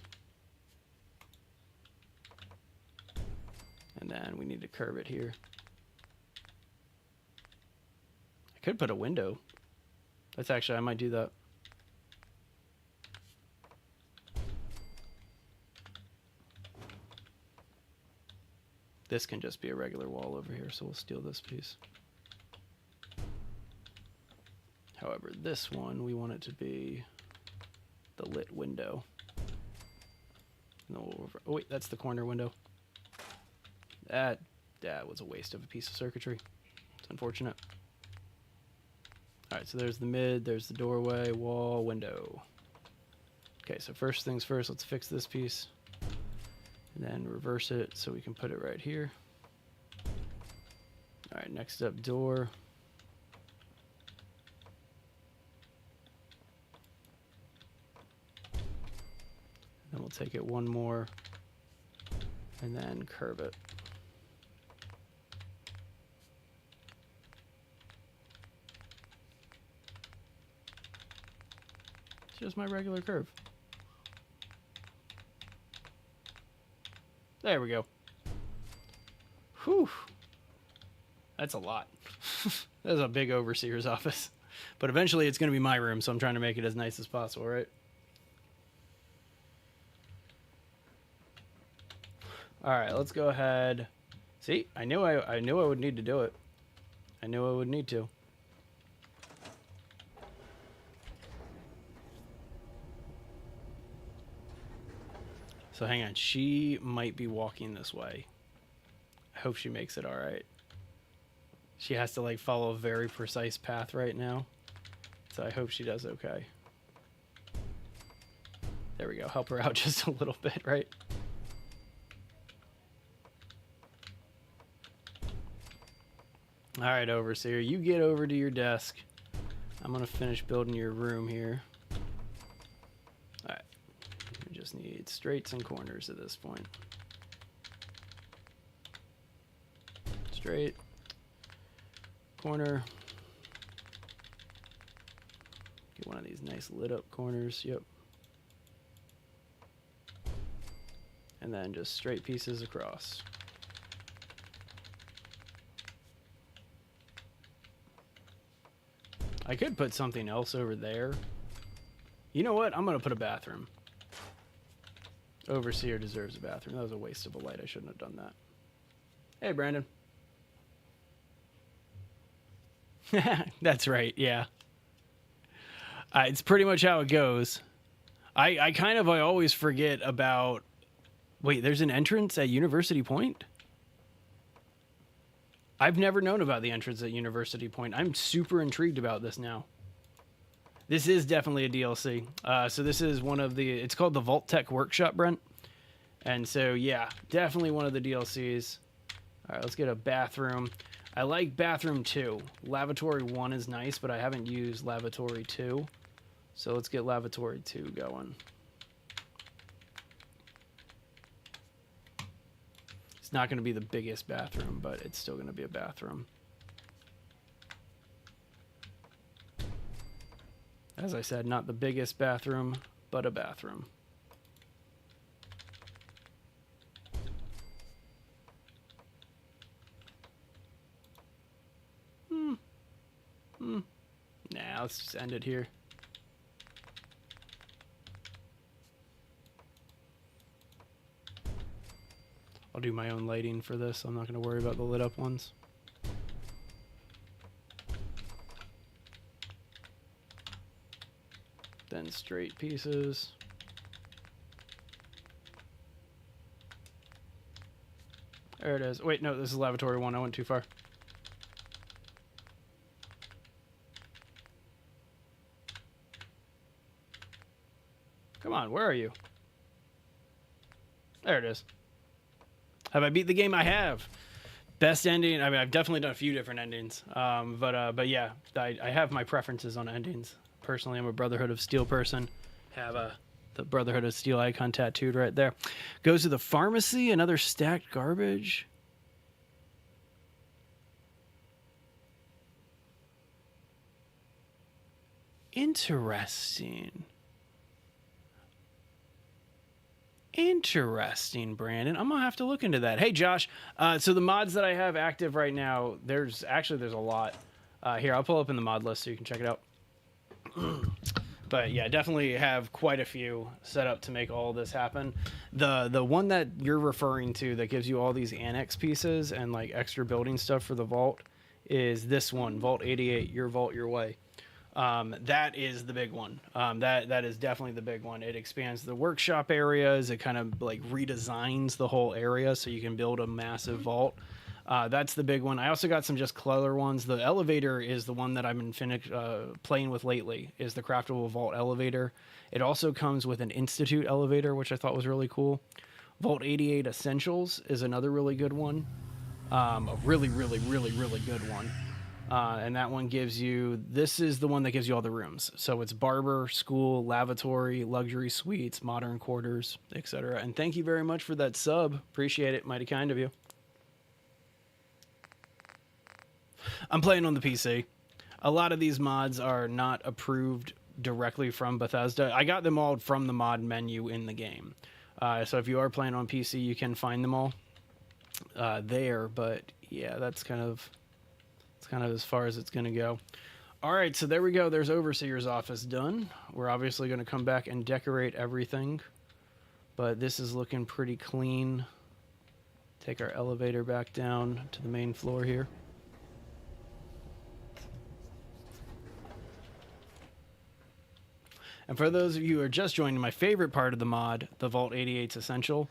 S1: And then we need to curve it here. I could put a window. That's actually, I might do that. This can just be a regular wall over here, so we'll steal this piece. However, this one, we want it to be the lit window. No, oh wait, that's the corner window. That was a waste of a piece of circuitry. It's unfortunate. All right, so there's the mid, there's the doorway, wall, window. Okay, so first things first, let's fix this piece. And then reverse it so we can put it right here. All right, next up, door. Then we'll take it one more and then curve it. It's just my regular curve. There we go. Whew. That's a lot. That's a big overseer's office. But eventually it's going to be my room, so I'm trying to make it as nice as possible, right? All right, let's go ahead. See, I knew I would need to do it. I knew I would need to. So hang on, she might be walking this way. I hope she makes it all right. She has to like follow a very precise path right now. So I hope she does okay. There we go, help her out just a little bit, right? All right, Overseer, you get over to your desk. I'm going to finish building your room here. All right. We just need straights and corners at this point. Straight. Corner. Get one of these nice lit up corners. Yep. And then just straight pieces across. I could put something else over there. You know what? I'm going to put a bathroom. Overseer deserves a bathroom. That was a waste of a light. I shouldn't have done that. Hey, Brandon. That's right, yeah. It's pretty much how it goes. I always forget about... Wait, there's an entrance at University Point? I've never known about the entrance at University Point. I'm super intrigued about this now. This is definitely a DLC. So this is one of the... It's called the Vault Tech Workshop, Brent. And so, yeah, definitely one of the DLCs. All right, let's get a bathroom. I like bathroom 2. Lavatory 1 is nice, but I haven't used lavatory 2. So let's get lavatory 2 going. It's not going to be the biggest bathroom, but it's still going to be a bathroom. As I said, not the biggest bathroom, but a bathroom. Nah, let's just end it here. I'll do my own lighting for this. I'm not going to worry about the lit up ones. Then straight pieces. There it is. Wait, no, this is lavatory 1. I went too far. Come on, where are you? There it is. Have I beat the game? I have. Best ending. I mean, I've definitely done a few different endings. But yeah, I have my preferences on endings. Personally, I'm a Brotherhood of Steel person. Have the Brotherhood of Steel icon tattooed right there. Goes to the pharmacy. Another stacked garbage. Interesting. Interesting, Brandon. I'm gonna have to look into that. Hey, Josh. So the mods that I have active right now, there's a lot. Here, I'll pull up in the mod list so you can check it out. But yeah, definitely have quite a few set up to make all this happen. The one that you're referring to that gives you all these annex pieces and like extra building stuff for the vault is this one, Vault 88. Your vault, your way. That is the big one. That is definitely the big one. It expands the workshop areas. It kind of like redesigns the whole area so you can build a massive vault. That's the big one. I also got some just color ones. The elevator is the one that I've been playing with lately, is the craftable vault elevator. It also comes with an Institute elevator, which I thought was really cool. Vault 88 Essentials is another really good one. A really, really, really, really good one. And that one gives you, this is the one that gives you all the rooms. So it's barber, school, lavatory, luxury suites, modern quarters, etc. And thank you very much for that sub. Appreciate it. Mighty kind of you. I'm playing on the PC. A lot of these mods are not approved directly from Bethesda. I got them all from the mod menu in the game. So if you are playing on PC, you can find them all there. But yeah, that's kind of as far as it's going to go. All right, so there we go. There's Overseer's office done. We're obviously going to come back and decorate everything. But this is looking pretty clean. Take our elevator back down to the main floor here. And for those of you who are just joining, my favorite part of the mod, the Vault 88's Essential,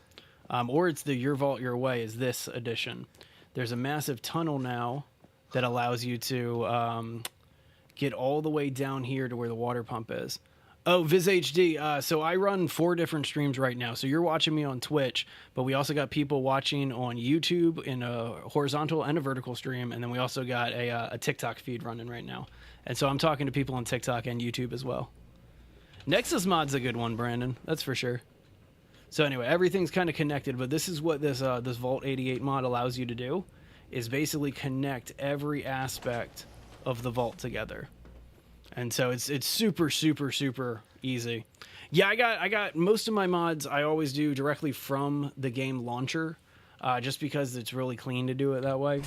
S1: or it's the Your Vault Your Way, is this edition. There's a massive tunnel now that allows you to get all the way down here to where the water pump is. Oh, Viz HD. So I run 4 different streams right now. So you're watching me on Twitch, but we also got people watching on YouTube in a horizontal and a vertical stream, and then we also got a TikTok feed running right now. And so I'm talking to people on TikTok and YouTube as well. Nexus mod's a good one, Brandon. That's for sure. So anyway, everything's kind of connected, but this is what this Vault 88 mod allows you to do, is basically connect every aspect of the vault together. And so it's super easy. Yeah, I got most of my mods I always do directly from the game launcher, just because it's really clean to do it that way,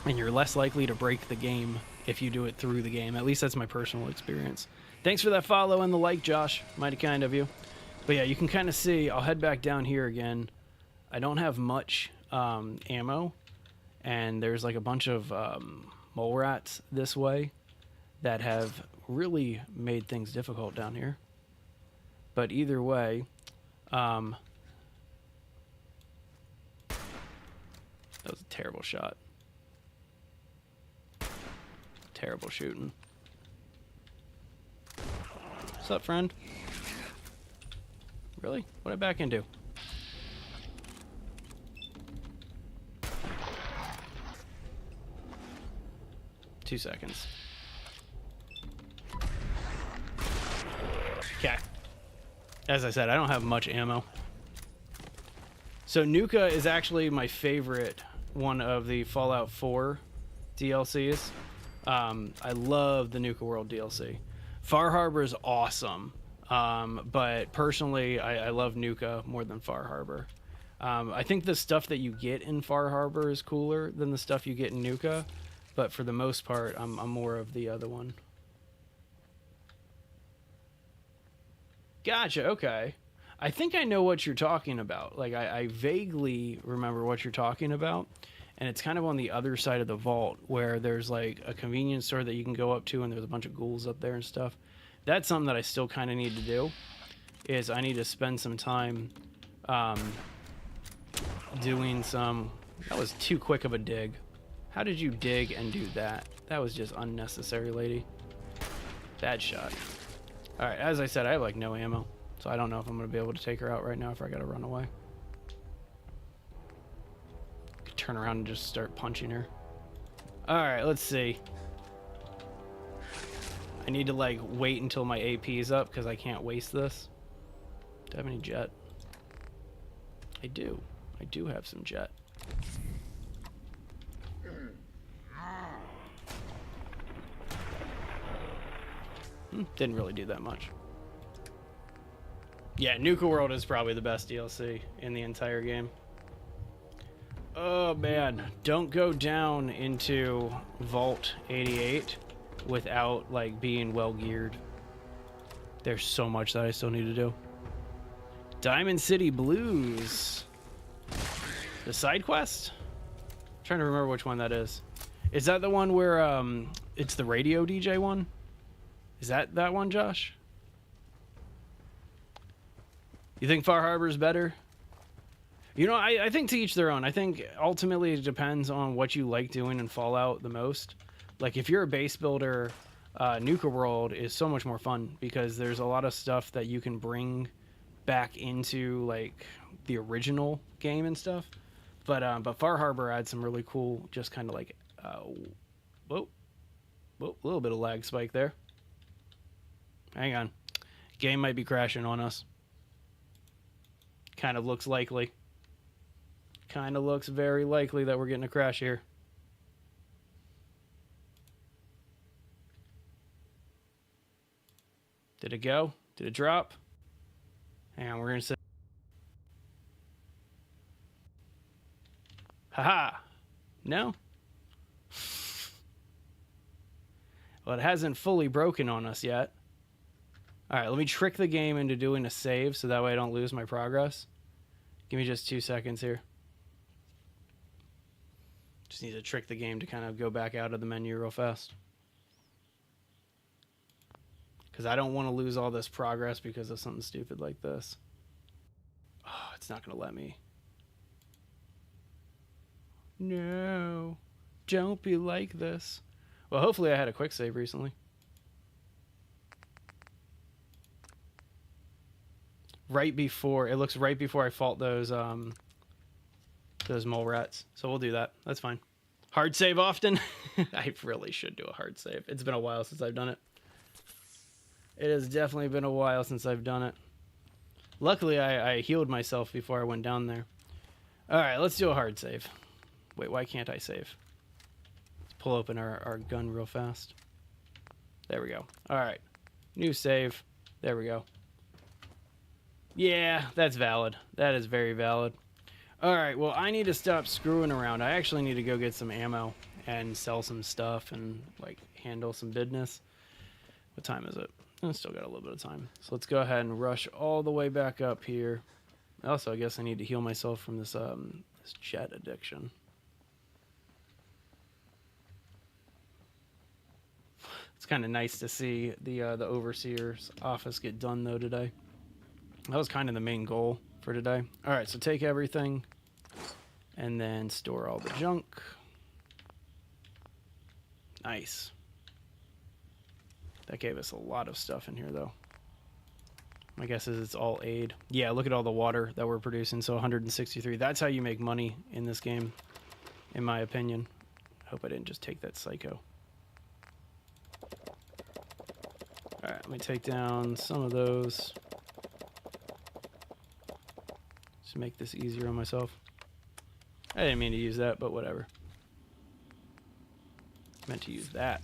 S1: and you're less likely to break the game if you do it through the game. At least that's my personal experience. Thanks for that follow and the like, Josh. Mighty kind of you. But yeah, you can kind of see. I'll head back down here again. I don't have much ammo, and there's like a bunch of mole rats this way that have really made things difficult down here. But either way, that was a terrible shot. Terrible shooting. What's up, friend? Really? What did I back into? Two seconds. Okay. As I said, I don't have much ammo. So Nuka is actually my favorite one of the Fallout 4 DLCs. I love the Nuka World DLC. Far Harbor is awesome, but personally, I love Nuka more than Far Harbor. I think the stuff that you get in Far Harbor is cooler than the stuff you get in Nuka, but for the most part, I'm more of the other one. Gotcha, okay. I think I know what you're talking about. Like, I vaguely remember what you're talking about, and it's kind of on the other side of the vault where there's like a convenience store that you can go up to, and there's a bunch of ghouls up there and stuff. That's something that I still kind of need to do, is I need to spend some time doing some... That was too quick of a dig. How did you dig and do that? That was just unnecessary, lady. Bad shot. Alright, as I said, I have like no ammo, so I don't know if I'm going to be able to take her out right now if I got to run away. Could turn around and just start punching her. Alright, let's see. I need to like wait until my AP is up because I can't waste this. Do I have any jet? I do. I do have some jet. Didn't really do that much. Yeah, Nuka World is probably the best DLC in the entire game. Oh man, don't go down into Vault 88 without like being well geared. There's so much that I still need to do. Diamond City Blues. The side quest? I'm trying to remember which one that is. Is that the one where it's the radio DJ one? Is that one, Josh? You think Far Harbor is better? You know, I think to each their own. I think ultimately it depends on what you like doing in Fallout the most. Like, if you're a base builder, Nuka World is so much more fun because there's a lot of stuff that you can bring back into, like, the original game and stuff. But Far Harbor adds some really cool, just kind of like, whoa, a little bit of lag spike there. Hang on. Game might be crashing on us. Kind of looks likely. Kind of looks very likely that we're getting a crash here. Did it go? Did it drop? Hang on, we're going to say... Haha! No? Well, it hasn't fully broken on us yet. Alright, let me trick the game into doing a save so that way I don't lose my progress. Give me just 2 seconds here. Just need to trick the game to kind of go back out of the menu real fast. Because I don't want to lose all this progress because of something stupid like this. Oh, it's not going to let me. No. Don't be like this. Well, hopefully I had a quick save recently. right before it looks right before I fault those mole rats. So we'll do that. That's fine. Hard save often. I really should do a hard save. It's been a while since I've done it. It has definitely been a while since I've done it. Luckily, I healed myself before I went down there. All right, let's do a hard save. Wait, why can't I save? Let's pull open our gun real fast. There we go. All right, new save. There we go. Yeah, that's valid. That is very valid. All right, well, I need to stop screwing around. I actually need to go get some ammo and sell some stuff and, like, handle some business. What time is it? I still got a little bit of time. So let's go ahead and rush all the way back up here. Also, I guess I need to heal myself from this this jet addiction. It's kind of nice to see the overseer's office get done, though, today. That was kind of the main goal for today. All right, so take everything and then store all the junk. Nice. That gave us a lot of stuff in here, though. My guess is it's all aid. Yeah, look at all the water that we're producing. So 163. That's how you make money in this game, in my opinion. I hope I didn't just take that psycho. All right, let me take down some of those to make this easier on myself. I didn't mean to use that, but whatever. Meant to use that.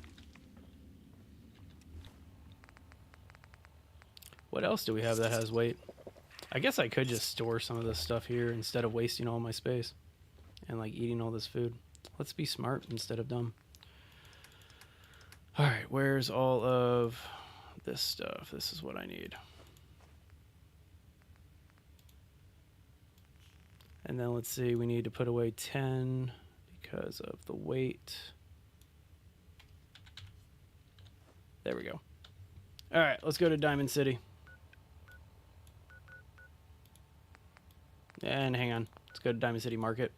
S1: What else do we have that has weight? I guess I could just store some of this stuff here instead of wasting all my space and like eating all this food. Let's be smart instead of dumb. All right, where's all of this stuff? This is what I need. And then let's see, we need to put away 10 because of the weight. There we go. All right, let's go to Diamond City. And hang on, let's go to Diamond City Market.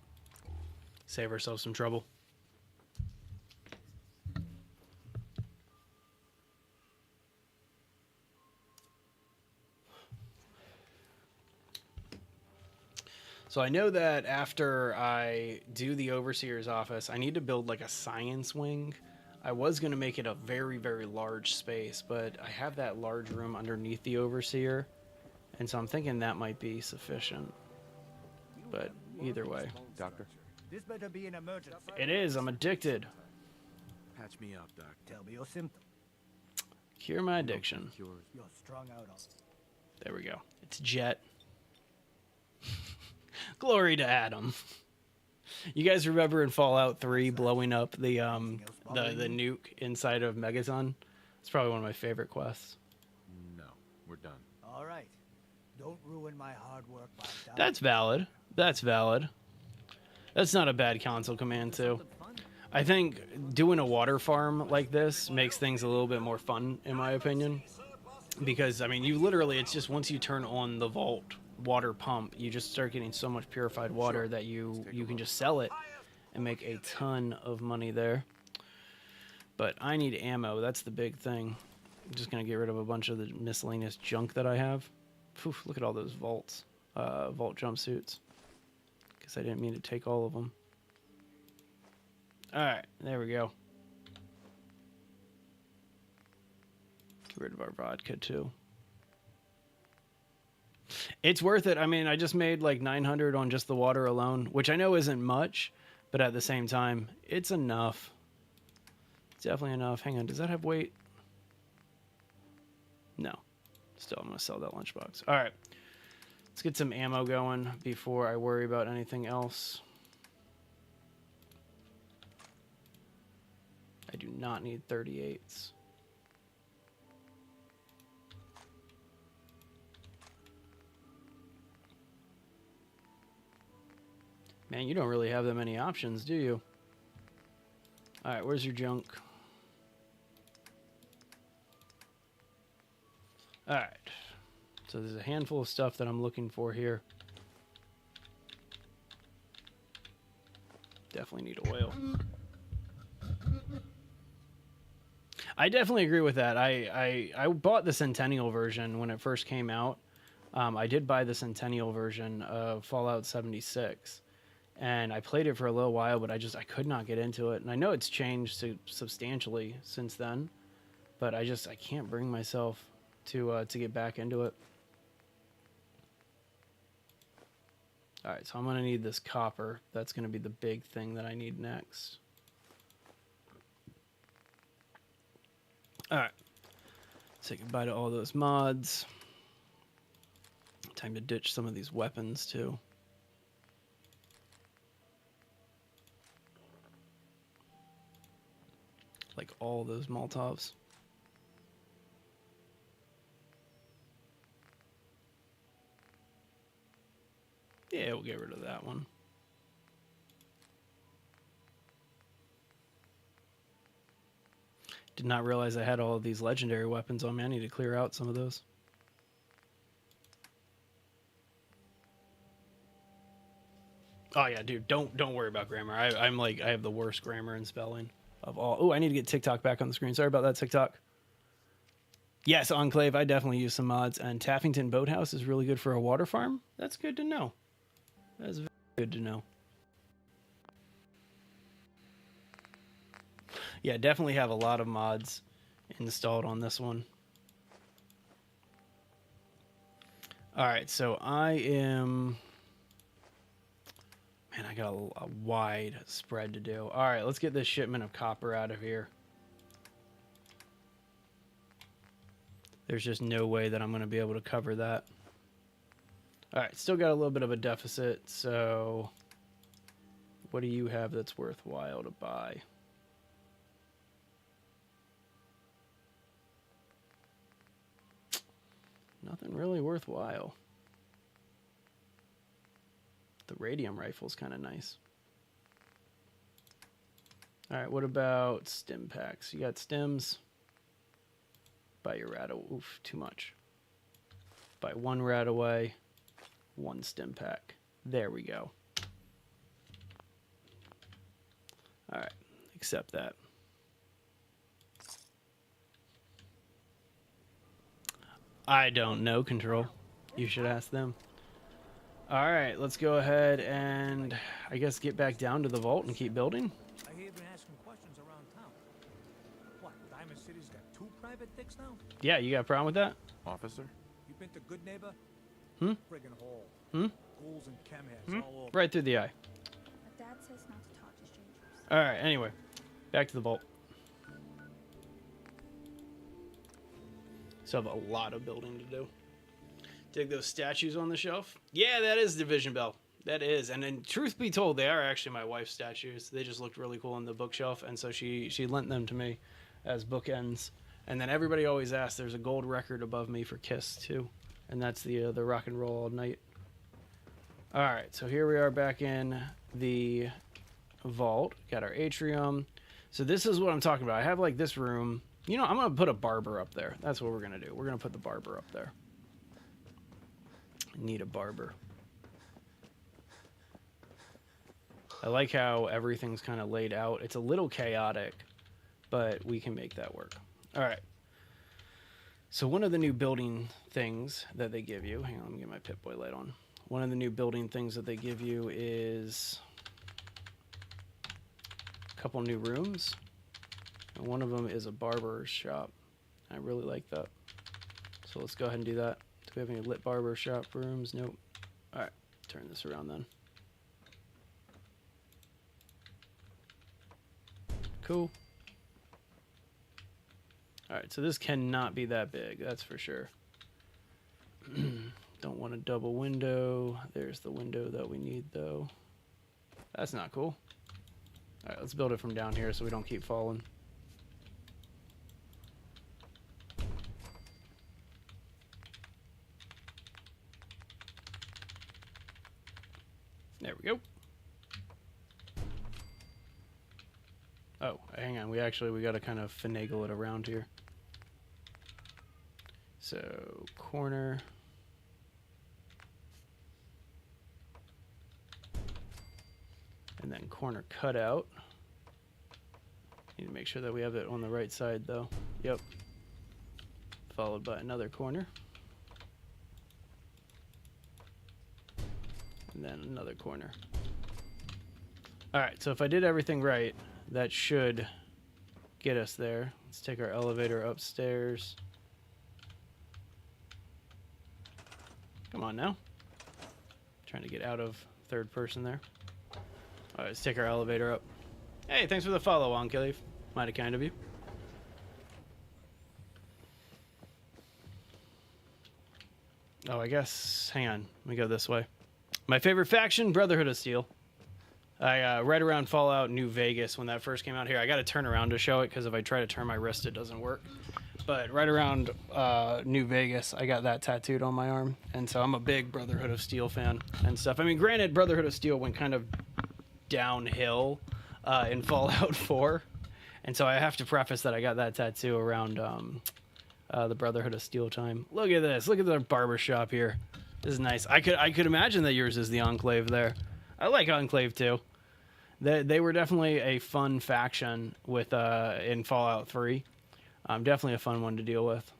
S1: Save ourselves some trouble. So I know that after I do the Overseer's office, I need to build like a science wing. I was going to make it a very, very large space, but I have that large room underneath the Overseer. And so I'm thinking that might be sufficient. But either way.
S3: Doctor?
S4: This better be an emergency.
S1: It is. I'm addicted.
S3: Patch me up, Doc.
S4: Tell me your symptoms.
S1: Cure my addiction.
S4: You're strung out on.
S1: There we go. It's Jet. Glory to Adam. You guys remember in Fallout 3 blowing up the nuke inside of Megaton? It's probably one of my favorite quests.
S3: No, we're done.
S4: All right. Don't ruin my hard work by dying.
S1: That's valid. That's valid. That's not a bad console command, too. I think doing a water farm like this makes things a little bit more fun, in my opinion. Because, I mean, you literally, it's just once you turn on the vault water pump, you just start getting so much purified water that you can just sell it and make a ton of money there. But I need ammo. That's the big thing. I'm just going to get rid of a bunch of the miscellaneous junk that I have. Phew, look at all those vault jumpsuits. Guess I didn't mean to take all of them. Alright, there we go. Get rid of our vodka, too. It's worth it. I mean, I just made like 900 on just the water alone, which I know isn't much, but at the same time, it's enough. It's definitely enough. Hang on, does that have weight? No. Still, I'm going to sell that lunchbox. All right. Let's get some ammo going before I worry about anything else. I do not need 38s. Man, you don't really have that many options, do you? All right, where's your junk? All right. So there's a handful of stuff that I'm looking for here. Definitely need oil. I definitely agree with that. I bought the Centennial version when it first came out. I did buy the Centennial version of Fallout 76, and I played it for a little while, but I could not get into it. And I know it's changed substantially since then, but I can't bring myself to get back into it. All right, so I'm gonna need this copper. That's gonna be the big thing that I need next. All right, say goodbye to all those mods. Time to ditch some of these weapons too. Like all those Molotovs. Yeah, we'll get rid of that one. Did not realize I had all of these legendary weapons on me. I need to clear out some of those. Oh yeah, dude, don't worry about grammar. I'm like, I have the worst grammar and spelling of all. Oh, I need to get TikTok back on the screen. Sorry about that, TikTok. Yes, Enclave, I definitely use some mods. And Taffington Boathouse is really good for a water farm. That's good to know. That's very good to know. Yeah, definitely have a lot of mods installed on this one. All right, so I am... Man, I got a wide spread to do. All right, let's get this shipment of copper out of here. There's just no way that I'm going to be able to cover that. All right, still got a little bit of a deficit, so what do you have that's worthwhile to buy? Nothing really worthwhile. The radium rifle's kind of nice. All right, what about stim packs? You got stims? Buy your rat away. Oof, too much. Buy one rat away, one stim pack. There we go. All right, accept that. I don't know, Control. You should ask them. All right, let's go ahead and I guess get back down to the vault and keep building.
S4: I hear you've been asking questions around town. What, Diamond City's got 2 private dicks now?
S1: Yeah, you got a problem with that?
S3: Officer?
S4: You been to Good Neighbor?
S1: Hmm?
S4: Friggin' hole.
S1: Hmm?
S4: Ghouls and chemheads all over.
S1: Right through the eye.
S2: My dad says not to talk to strangers.
S1: All right, anyway, back to the vault. So I have a lot of building to do. Dig those statues on the shelf. Yeah, that is Division Bell. That is. And then, truth be told, they are actually my wife's statues. They just looked really cool on the bookshelf, and so she lent them to me as bookends. And then everybody always asks, there's a gold record above me for Kiss, too. And that's the Rock and Roll All Night. All right, so here we are back in the vault. Got our atrium. So this is what I'm talking about. I have, like, this room. You know, I'm going to put a barber up there. That's what we're going to do. We're going to put the barber up there. Need a barber. I like how everything's kind of laid out. It's a little chaotic, but we can make that work. All right. So one of the new building things that they give you, hang on, let me get my Pip-Boy light on. One of the new building things that they give you is a couple new rooms. And one of them is a barber shop. I really like that. So let's go ahead and do that. Do we have any lit barber shop rooms? Nope. All right, turn this around then. Cool. All right, so this cannot be that big, that's for sure. Don't want a double window. There's the window that we need, though. That's not cool. All right, let's build it from down here so we don't keep falling. There we go. Oh, hang on. We got to kind of finagle it around here. So, corner. And then corner cutout. Need to make sure that we have it on the right side, though. Yep. Followed by another corner. and then another corner. All right, so if I did everything right, that should get us there. Let's take our elevator upstairs. Come on now. Trying to get out of third person there. All right, let's take our elevator up. Hey, thanks for the follow, Enclave. Mighty kind of you. Oh, I guess, hang on. Let me go this way. My favorite faction, Brotherhood of Steel. Right around Fallout New Vegas, when that first came out here. I got to turn around to show it, because if I try to turn my wrist, it doesn't work. But right around New Vegas, I got that tattooed on my arm. And so I'm a big Brotherhood of Steel fan and stuff. I mean, granted, Brotherhood of Steel went kind of downhill in Fallout 4. And so I have to preface that I got that tattoo around the Brotherhood of Steel time. Look at this. Look at the barber shop here. This is nice. I could imagine that yours is the Enclave there. I like Enclave too. They were definitely a fun faction with in Fallout 3. Definitely a fun one to deal with.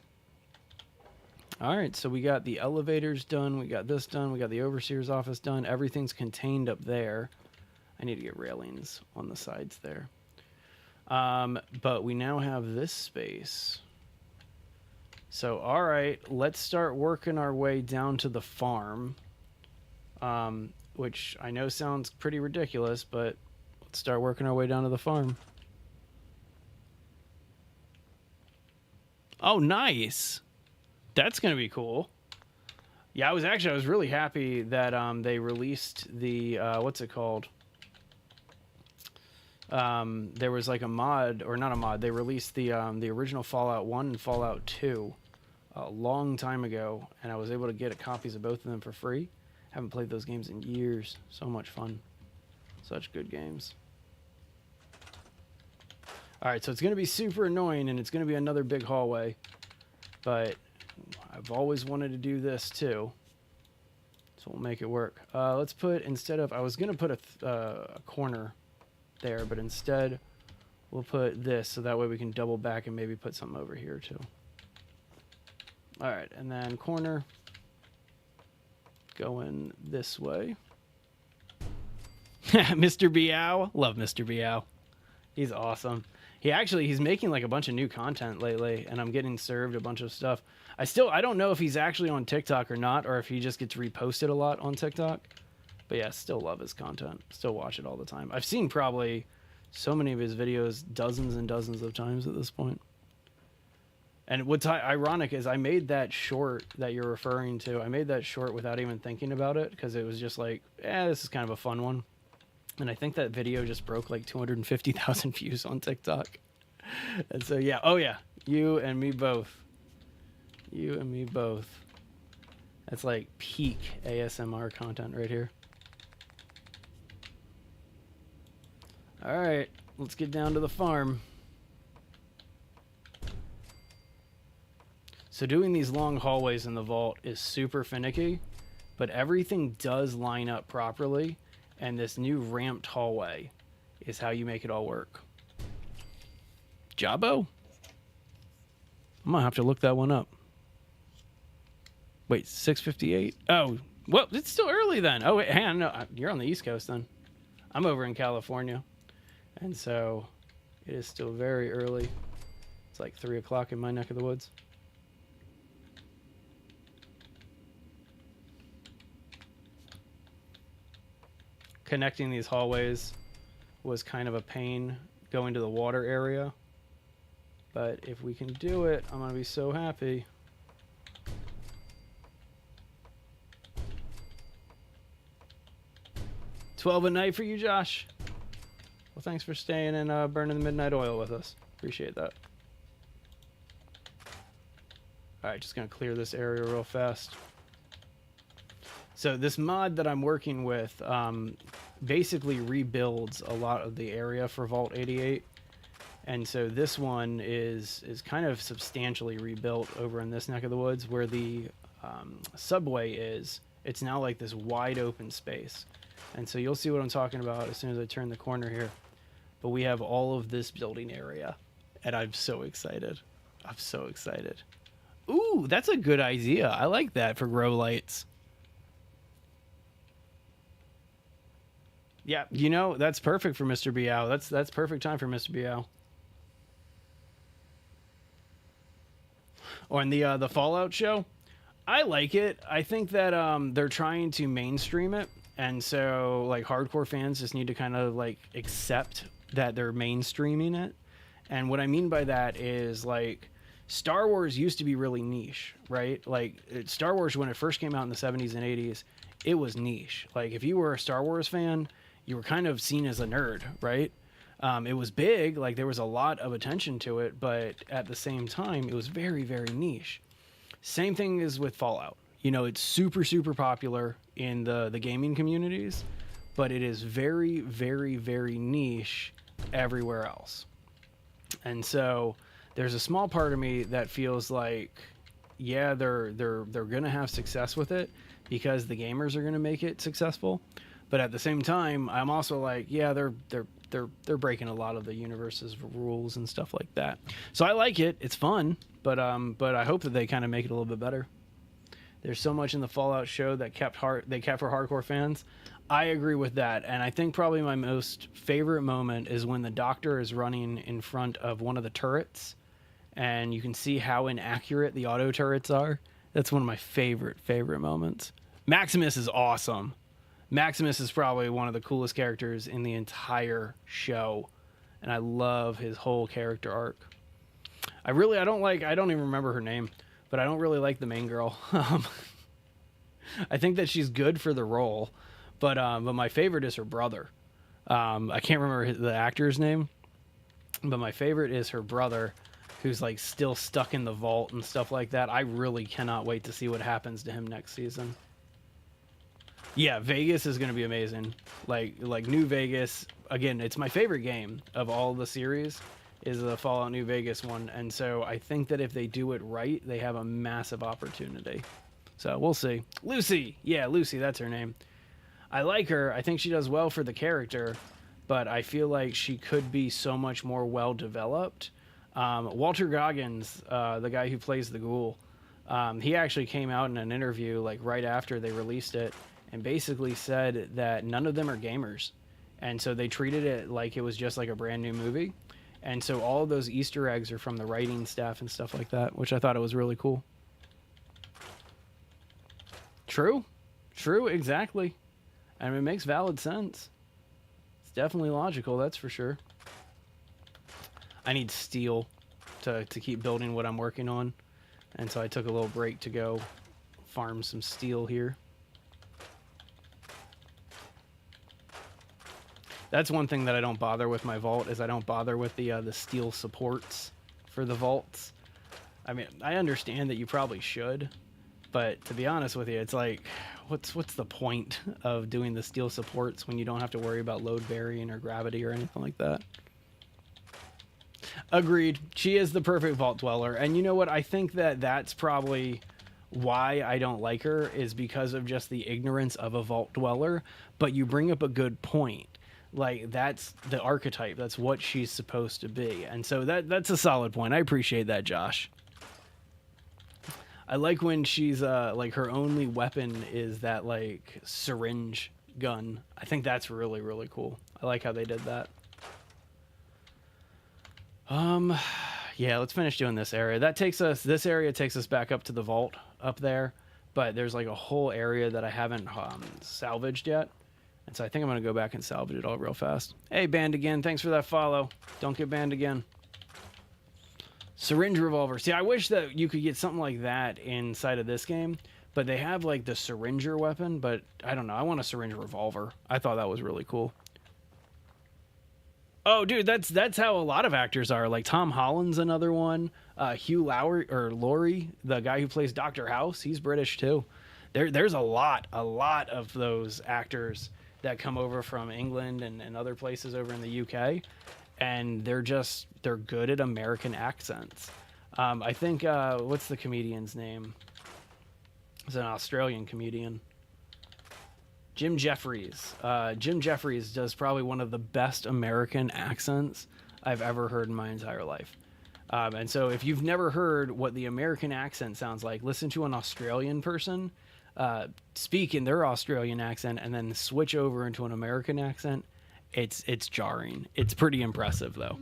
S1: All right, so we got the elevators done. We got this done. We got the Overseer's office done. Everything's contained up there. I need to get railings on the sides there. But we now have this space. So, all right, let's start working our way down to the farm, which I know sounds pretty ridiculous, but let's start working our way down to the farm. Oh, nice. That's going to be cool. Yeah, I was really happy that they released the, what's it called? There was like a mod, or not a mod, they released the original Fallout 1 and Fallout 2 a long time ago, and I was able to get copies of both of them for free. Haven't played those games in years. So much fun. Such good games. Alright, so it's going to be super annoying, and it's going to be another big hallway, but I've always wanted to do this too, so we'll make it work. Let's put, instead of, I was going to put a corner there, but instead we'll put this, so that way we can double back and maybe put something over here too. All right, and then corner going this way. Mr. Biao, love Mr. Biao. He's awesome. He's making like a bunch of new content lately, and I'm getting served a bunch of stuff. I don't know if he's actually on TikTok or not, or if he just gets reposted a lot on TikTok. But yeah, still love his content. Still watch it all the time. I've seen probably so many of his videos dozens and dozens of times at this point. And what's ironic is I made that short that you're referring to. I made that short without even thinking about it, because it was just like, this is kind of a fun one. And I think that video just broke like 250,000 views on TikTok. And so, yeah. Oh, yeah. You and me both. You and me both. That's like peak ASMR content right here. All right. Let's get down to the farm. So doing these long hallways in the vault is super finicky, but everything does line up properly, and this new ramped hallway is how you make it all work. Jabbo? I'm gonna have to look that one up. Wait, 6:58? Oh, well, it's still early then. Oh, wait, hang on, no, you're on the East Coast then. I'm over in California, and so it is still very early. It's like 3 o'clock in my neck of the woods. Connecting these hallways was kind of a pain going to the water area, but if we can do it, I'm gonna be so happy. $12 at night for you, Josh. Well, thanks for staying and burning the midnight oil with us. Appreciate that. All right, just gonna clear this area real fast. So this mod that I'm working with basically rebuilds a lot of the area for Vault 88. And so this one is kind of substantially rebuilt over in this neck of the woods where the subway is. It's now like this wide open space. And so you'll see what I'm talking about as soon as I turn the corner here. But we have all of this building area, and I'm so excited. I'm so excited. Ooh, that's a good idea. I like that for grow lights. Yeah, that's perfect for Mr. Biao. That's perfect time for Mr. Biao. On the Fallout show, I like it. I think that they're trying to mainstream it, and so like hardcore fans just need to kind of like accept that they're mainstreaming it. And what I mean by that is like Star Wars used to be really niche, right? Like Star Wars when it first came out in the 70s and 80s, it was niche. Like if you were a Star Wars fan, you were kind of seen as a nerd, right? It was big, like there was a lot of attention to it, but at the same time, it was very, very niche. Same thing is with Fallout. It's super, super popular in the gaming communities, but it is very, very, very niche everywhere else. And so there's a small part of me that feels like, yeah, they're gonna have success with it because the gamers are gonna make it successful. But at the same time, I'm also like, yeah, they're breaking a lot of the universe's rules and stuff like that. So I like it. It's fun, but I hope that they kind of make it a little bit better. There's so much in the Fallout show that kept for hardcore fans. I agree with that, and I think probably my most favorite moment is when the Doctor is running in front of one of the turrets, and you can see how inaccurate the auto turrets are. That's one of my favorite moments. Maximus is awesome. Maximus is probably one of the coolest characters in the entire show, and I love his whole character arc. I don't even remember her name, but I don't really like the main girl. I think that she's good for the role, but my favorite is her brother. I can't remember the actor's name, but my favorite is her brother, who's like still stuck in the vault and stuff like that. I really cannot wait to see what happens to him next season. Yeah, Vegas is going to be amazing. Like New Vegas, again, it's my favorite game of all the series is the Fallout New Vegas one. And so I think that if they do it right, they have a massive opportunity. So we'll see. Lucy. Yeah, Lucy, that's her name. I like her. I think she does well for the character, but I feel like she could be so much more well developed. Walter Goggins, the guy who plays the ghoul, he actually came out in an interview like right after they released it and basically said that none of them are gamers. And so they treated it like it was just like a brand new movie. And so all of those Easter eggs are from the writing staff and stuff like that, which I thought it was really cool. True, exactly. I mean, it makes valid sense. It's definitely logical, that's for sure. I need steel to keep building what I'm working on. And so I took a little break to go farm some steel here. That's one thing that I don't bother with my vault is I don't bother with the steel supports for the vaults. I mean, I understand that you probably should, but to be honest with you, it's like, what's the point of doing the steel supports when you don't have to worry about load bearing or gravity or anything like that? Agreed. She is the perfect vault dweller, and you know what? I think that that's probably why I don't like her is because of just the ignorance of a vault dweller. But you bring up a good point. Like, that's the archetype. That's what she's supposed to be. And so that's a solid point. I appreciate that, Josh. I like when she's, like, her only weapon is that, like, syringe gun. I think that's really, really cool. I like how they did that. Yeah, let's finish doing this area. This area takes us back up to the vault up there. But there's, like, a whole area that I haven't salvaged yet. And so I think I'm going to go back and salvage it all real fast. Hey, banned again. Thanks for that follow. Don't get banned again. Syringe revolver. See, I wish that you could get something like that inside of this game. But they have, like, the syringer weapon. But I don't know. I want a syringe revolver. I thought that was really cool. Oh, dude, that's how a lot of actors are. Like, Tom Holland's another one. Hugh Laurie, the guy who plays Dr. House, he's British, too. There's a lot of those actors that come over from England and other places over in the UK, and they're good at American accents. I think, what's the comedian's name? It's an Australian comedian. Jim Jeffries. Jim Jeffries does probably one of the best American accents I've ever heard in my entire life. And so if you've never heard what the American accent sounds like, listen to an Australian person. speak in their Australian accent and then switch over into an American accent, it's jarring. It's pretty impressive though.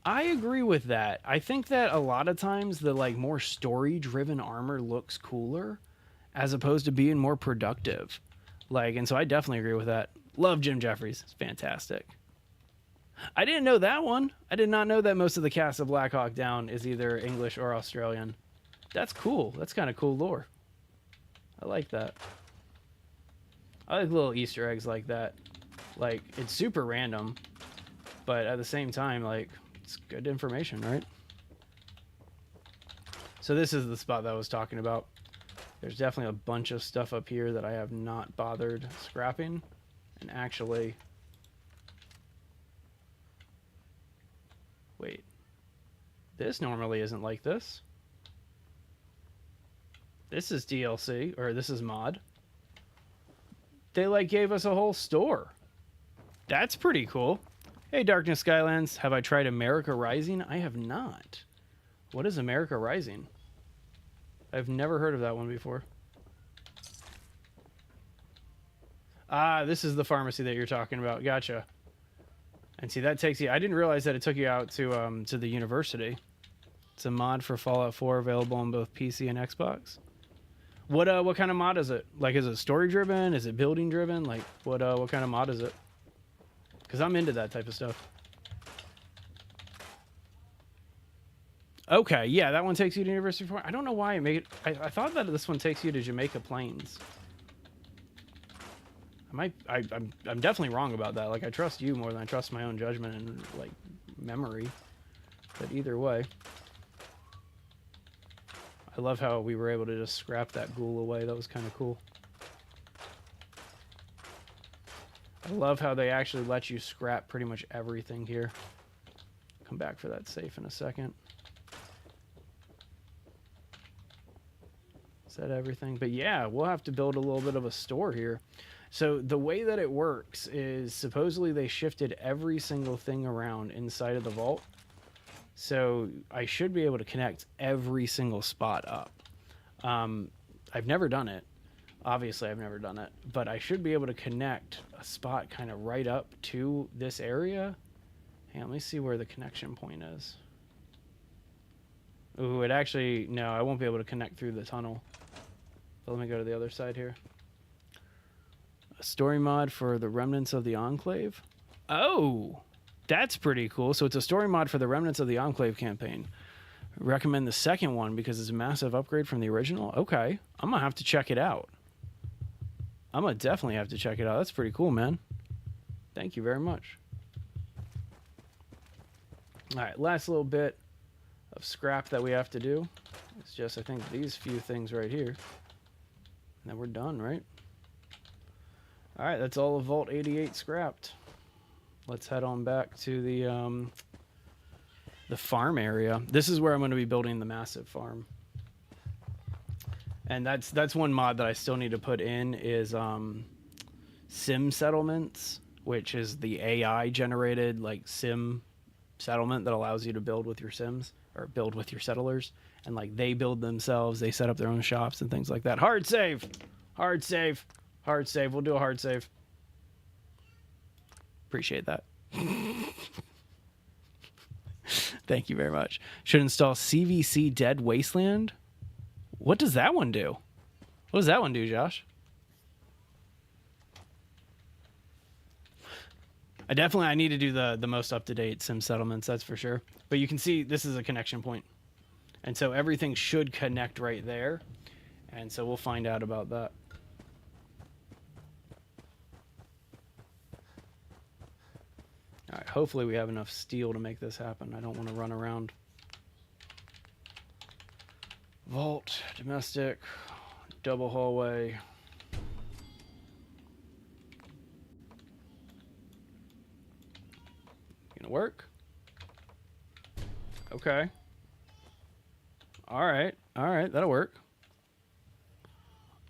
S1: I agree with that. I think that a lot of times the like more story-driven armor looks cooler as opposed to being more productive. Like, and so I definitely agree with that. Love Jim Jeffries. It's fantastic. I didn't know that one. I did not know that most of the cast of Black Hawk Down is either English or Australian. That's cool. That's kind of cool lore. I like that. I like little Easter eggs like that. Like, it's super random, but at the same time, like, it's good information, right? So this is the spot that I was talking about. There's definitely a bunch of stuff up here that I have not bothered scrapping. And actually... Wait. This normally isn't like this. This is DLC, or this is mod. They, like, gave us a whole store. That's pretty cool. Hey, Darkness Skylands. Have I tried America Rising? I have not. What is America Rising? I've never heard of that one before. Ah, this is the pharmacy that you're talking about. Gotcha. And see, that takes you... I didn't realize that it took you out to the university. It's a mod for Fallout 4 available on both PC and Xbox. What kind of mod is it? Like, is it story-driven? Is it building-driven? Like, what kind of mod is it? Because I'm into that type of stuff. Okay, yeah, that one takes you to University of... I don't know why it made it... I thought that this one takes you to Jamaica Plains. I'm definitely wrong about that. Like, I trust you more than I trust my own judgment and, like, memory. But either way... I love how we were able to just scrap that ghoul away. That was kind of cool. I love how they actually let you scrap pretty much everything here. Come back for that safe in a second. Is that everything? But yeah, we'll have to build a little bit of a store here. So the way that it works is supposedly they shifted every single thing around inside of the vault. So I should be able to connect every single spot up. I've never done it. Obviously, I've never done it. But I should be able to connect a spot kind of right up to this area. Hey, let me see where the connection point is. Ooh, it actually... No, I won't be able to connect through the tunnel. But let me go to the other side here. A story mod for the Remnants of the Enclave. Oh! That's pretty cool. So it's a story mod for the Remnants of the Enclave campaign. Recommend the second one because it's a massive upgrade from the original. Okay. I'm going to have to check it out. I'm going to definitely have to check it out. That's pretty cool, man. Thank you very much. All right. Last little bit of scrap that we have to do. It's just, I think, these few things right here. And then we're done, right? All right. That's all of Vault 88 scrapped. Let's head on back to the farm area. This is where I'm going to be building the massive farm. And that's one mod that I still need to put in is sim settlements, which is the AI generated like sim settlement that allows you to build with your sims or build with your settlers. And like they build themselves, they set up their own shops and things like that. Hard save, hard save, hard save. We'll do a hard save. Appreciate that. Thank you very much. Should install CVC Dead Wasteland. What does that one do? What does that one do, Josh? I need to do the most up-to-date sim settlements, that's for sure. But you can see this is a connection point. And so everything should connect right there. And so we'll find out about that. All right, hopefully we have enough steel to make this happen. I don't want to run around. Vault, domestic, double hallway. Gonna work? Okay. All right, that'll work.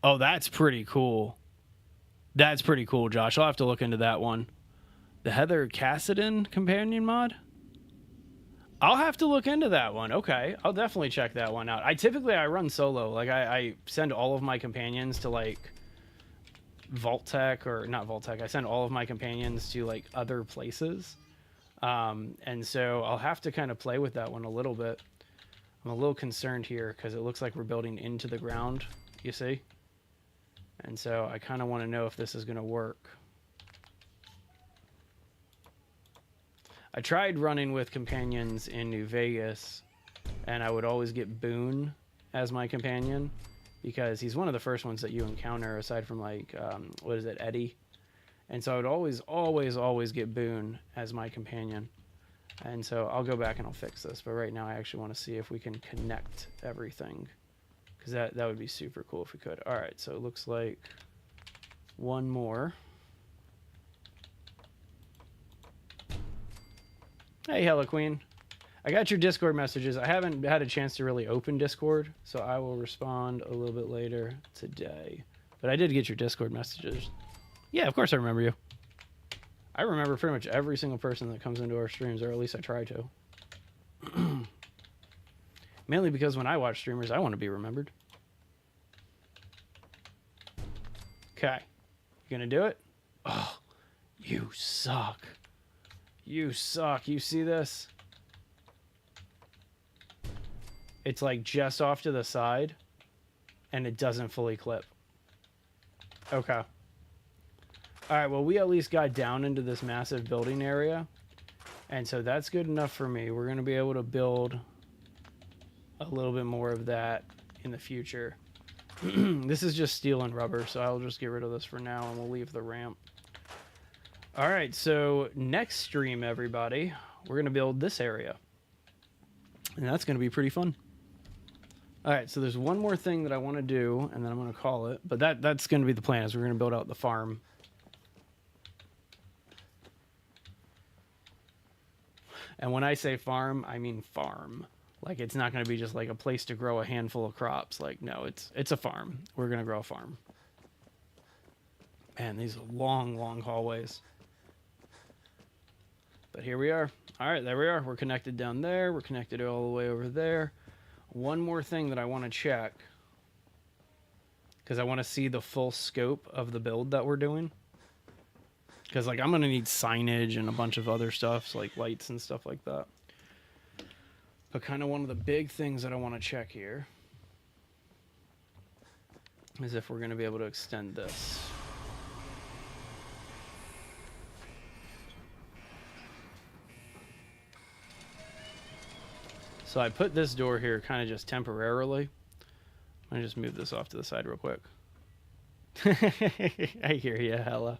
S1: Oh, that's pretty cool. That's pretty cool, Josh. I'll have to look into that one. The Heather Cassidy companion mod? I'll have to look into that one. Okay, I'll definitely check that one out. I run solo. Like I send all of my companions to like Vault-Tec, or not Vault-Tec. I send all of my companions to like other places, and so I'll have to kind of play with that one a little bit. I'm a little concerned here because it looks like we're building into the ground. You see, and so I kind of want to know if this is going to work. I tried running with companions in New Vegas, and I would always get Boone as my companion because he's one of the first ones that you encounter aside from like, what is it, Eddie? And so I would always get Boone as my companion. And so I'll go back and I'll fix this. But right now I actually want to see if we can connect everything because that would be super cool if we could. All right, so it looks like one more. Hey, Hella Queen. I got your Discord messages. I haven't had a chance to really open Discord, so I will respond a little bit later today. But I did get your Discord messages. Yeah, of course I remember you. I remember pretty much every single person that comes into our streams, or at least I try to. Mainly because when I watch streamers, I want to be remembered. Okay. You gonna do it? Oh, you suck. You suck. You see this? It's like just off to the side and it doesn't fully clip. Okay. All right, well, we at least got down into this massive building area. And so that's good enough for me. We're going to be able to build a little bit more of that in the future. This is just steel and rubber, so I'll just get rid of this for now and we'll leave the ramp. All right, so next stream, everybody, we're going to build this area. And that's going to be pretty fun. All right, so there's one more thing that I want to do, and then I'm going to call it. But that's going to be the plan, is we're going to build out the farm. And when I say farm, I mean farm. Like, it's not going to be just like a place to grow a handful of crops. Like, no, it's a farm. We're going to grow a farm. Man, these are long, long hallways. But here we are. All right, there we are. We're connected down there. We're connected all the way over there. One more thing that I want to check, because I want to see the full scope of the build that we're doing. Because, like, I'm going to need signage and a bunch of other stuff, so, like lights and stuff like that. But kind of one of the big things that I want to check here is if we're going to be able to extend this. So I put this door here kind of just temporarily. Let me just move this off to the side real quick. I hear you, Hella.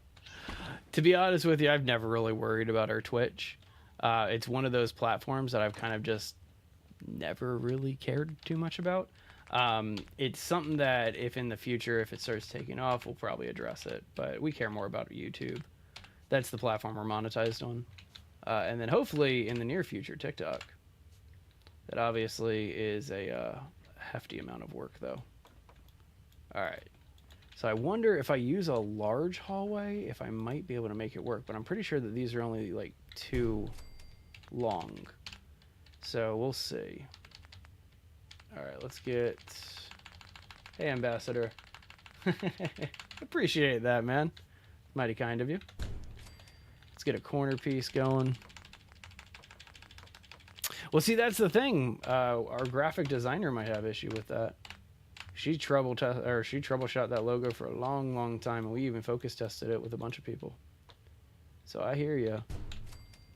S1: To be honest with you, I've never really worried about our Twitch. It's one of those platforms that I've kind of just never really cared too much about. It's something that if in the future, if it starts taking off, we'll probably address it. But we care more about YouTube. That's the platform we're monetized on. And then hopefully in the near future, TikTok. That obviously is a hefty amount of work, though. All right. So I wonder if I use a large hallway, if I might be able to make it work. But I'm pretty sure that these are only like 2 long. So we'll see. All right, let's get... Hey, Ambassador. Appreciate that, man. Mighty kind of you. Let's get a corner piece going. Well, see, that's the thing. Our graphic designer might have issue with that. She troubleshot that logo for a long, long time, and we even focus tested it with a bunch of people. So I hear you,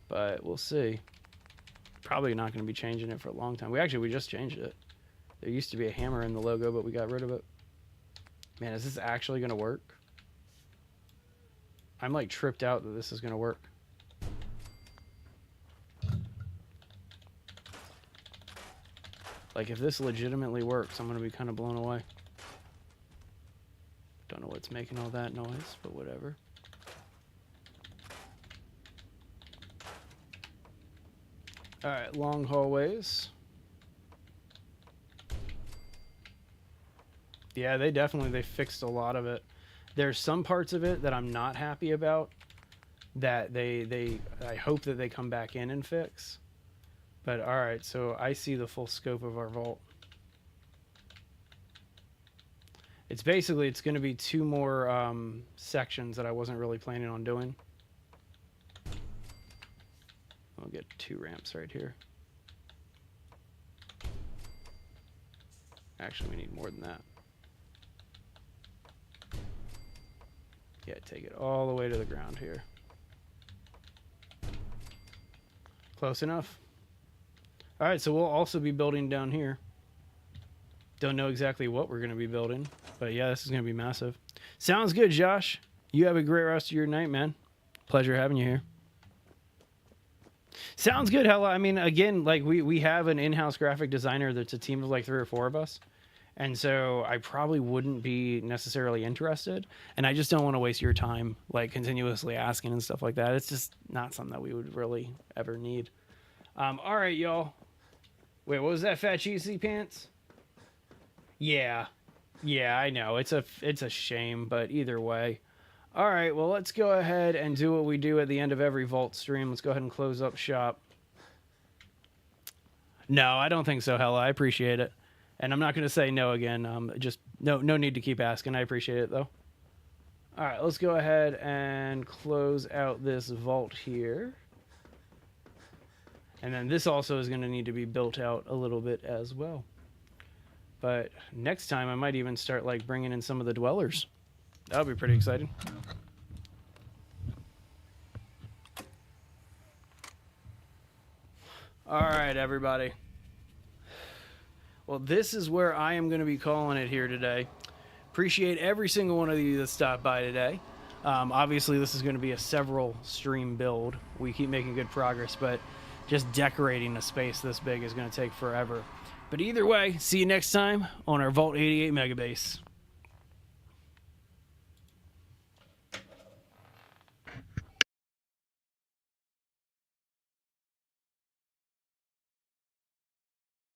S1: but we'll see. Probably not going to be changing it for a long time. We just changed it. There used to be a hammer in the logo, but we got rid of it. Man, is this actually going to work? I'm like tripped out that this is going to work. Like, if this legitimately works, I'm going to be kind of blown away. Don't know what's making all that noise, but whatever. All right, long hallways. Yeah, they fixed a lot of it. There's some parts of it that I'm not happy about that I hope that they come back in and fix. But all right, so I see the full scope of our vault. It's basically, it's going to be 2 more sections that I wasn't really planning on doing. I'll get 2 ramps right here. Actually, we need more than that. Yeah, take it all the way to the ground here. Close enough. All right, so we'll also be building down here. Don't know exactly what we're going to be building, but yeah, this is going to be massive. Sounds good, Josh. You have a great rest of your night, man. Pleasure having you here. Sounds good, Hella. I mean, again, like we have an in-house graphic designer that's a team of like 3 or 4 of us. And so I probably wouldn't be necessarily interested. And I just don't want to waste your time, like continuously asking and stuff like that. It's just not something that we would really ever need. All right, y'all. Wait, what was that, Fat Cheesy Pants? Yeah. Yeah, I know. It's a shame, but either way. All right, well, let's go ahead and do what we do at the end of every Vault stream. Let's go ahead and close up shop. No, I don't think so, Hella. I appreciate it. And I'm not going to say no again. Just no need to keep asking. I appreciate it, though. All right, let's go ahead and close out this vault here. And then this also is going to need to be built out a little bit as well. But next time, I might even start like bringing in some of the dwellers. That would be pretty exciting. All right, everybody. Well, this is where I am going to be calling it here today. Appreciate every single one of you that stopped by today. Obviously, this is going to be a several stream build. We keep making good progress, but just decorating a space this big is going to take forever. But either way, see you next time on our Vault 88 Megabase.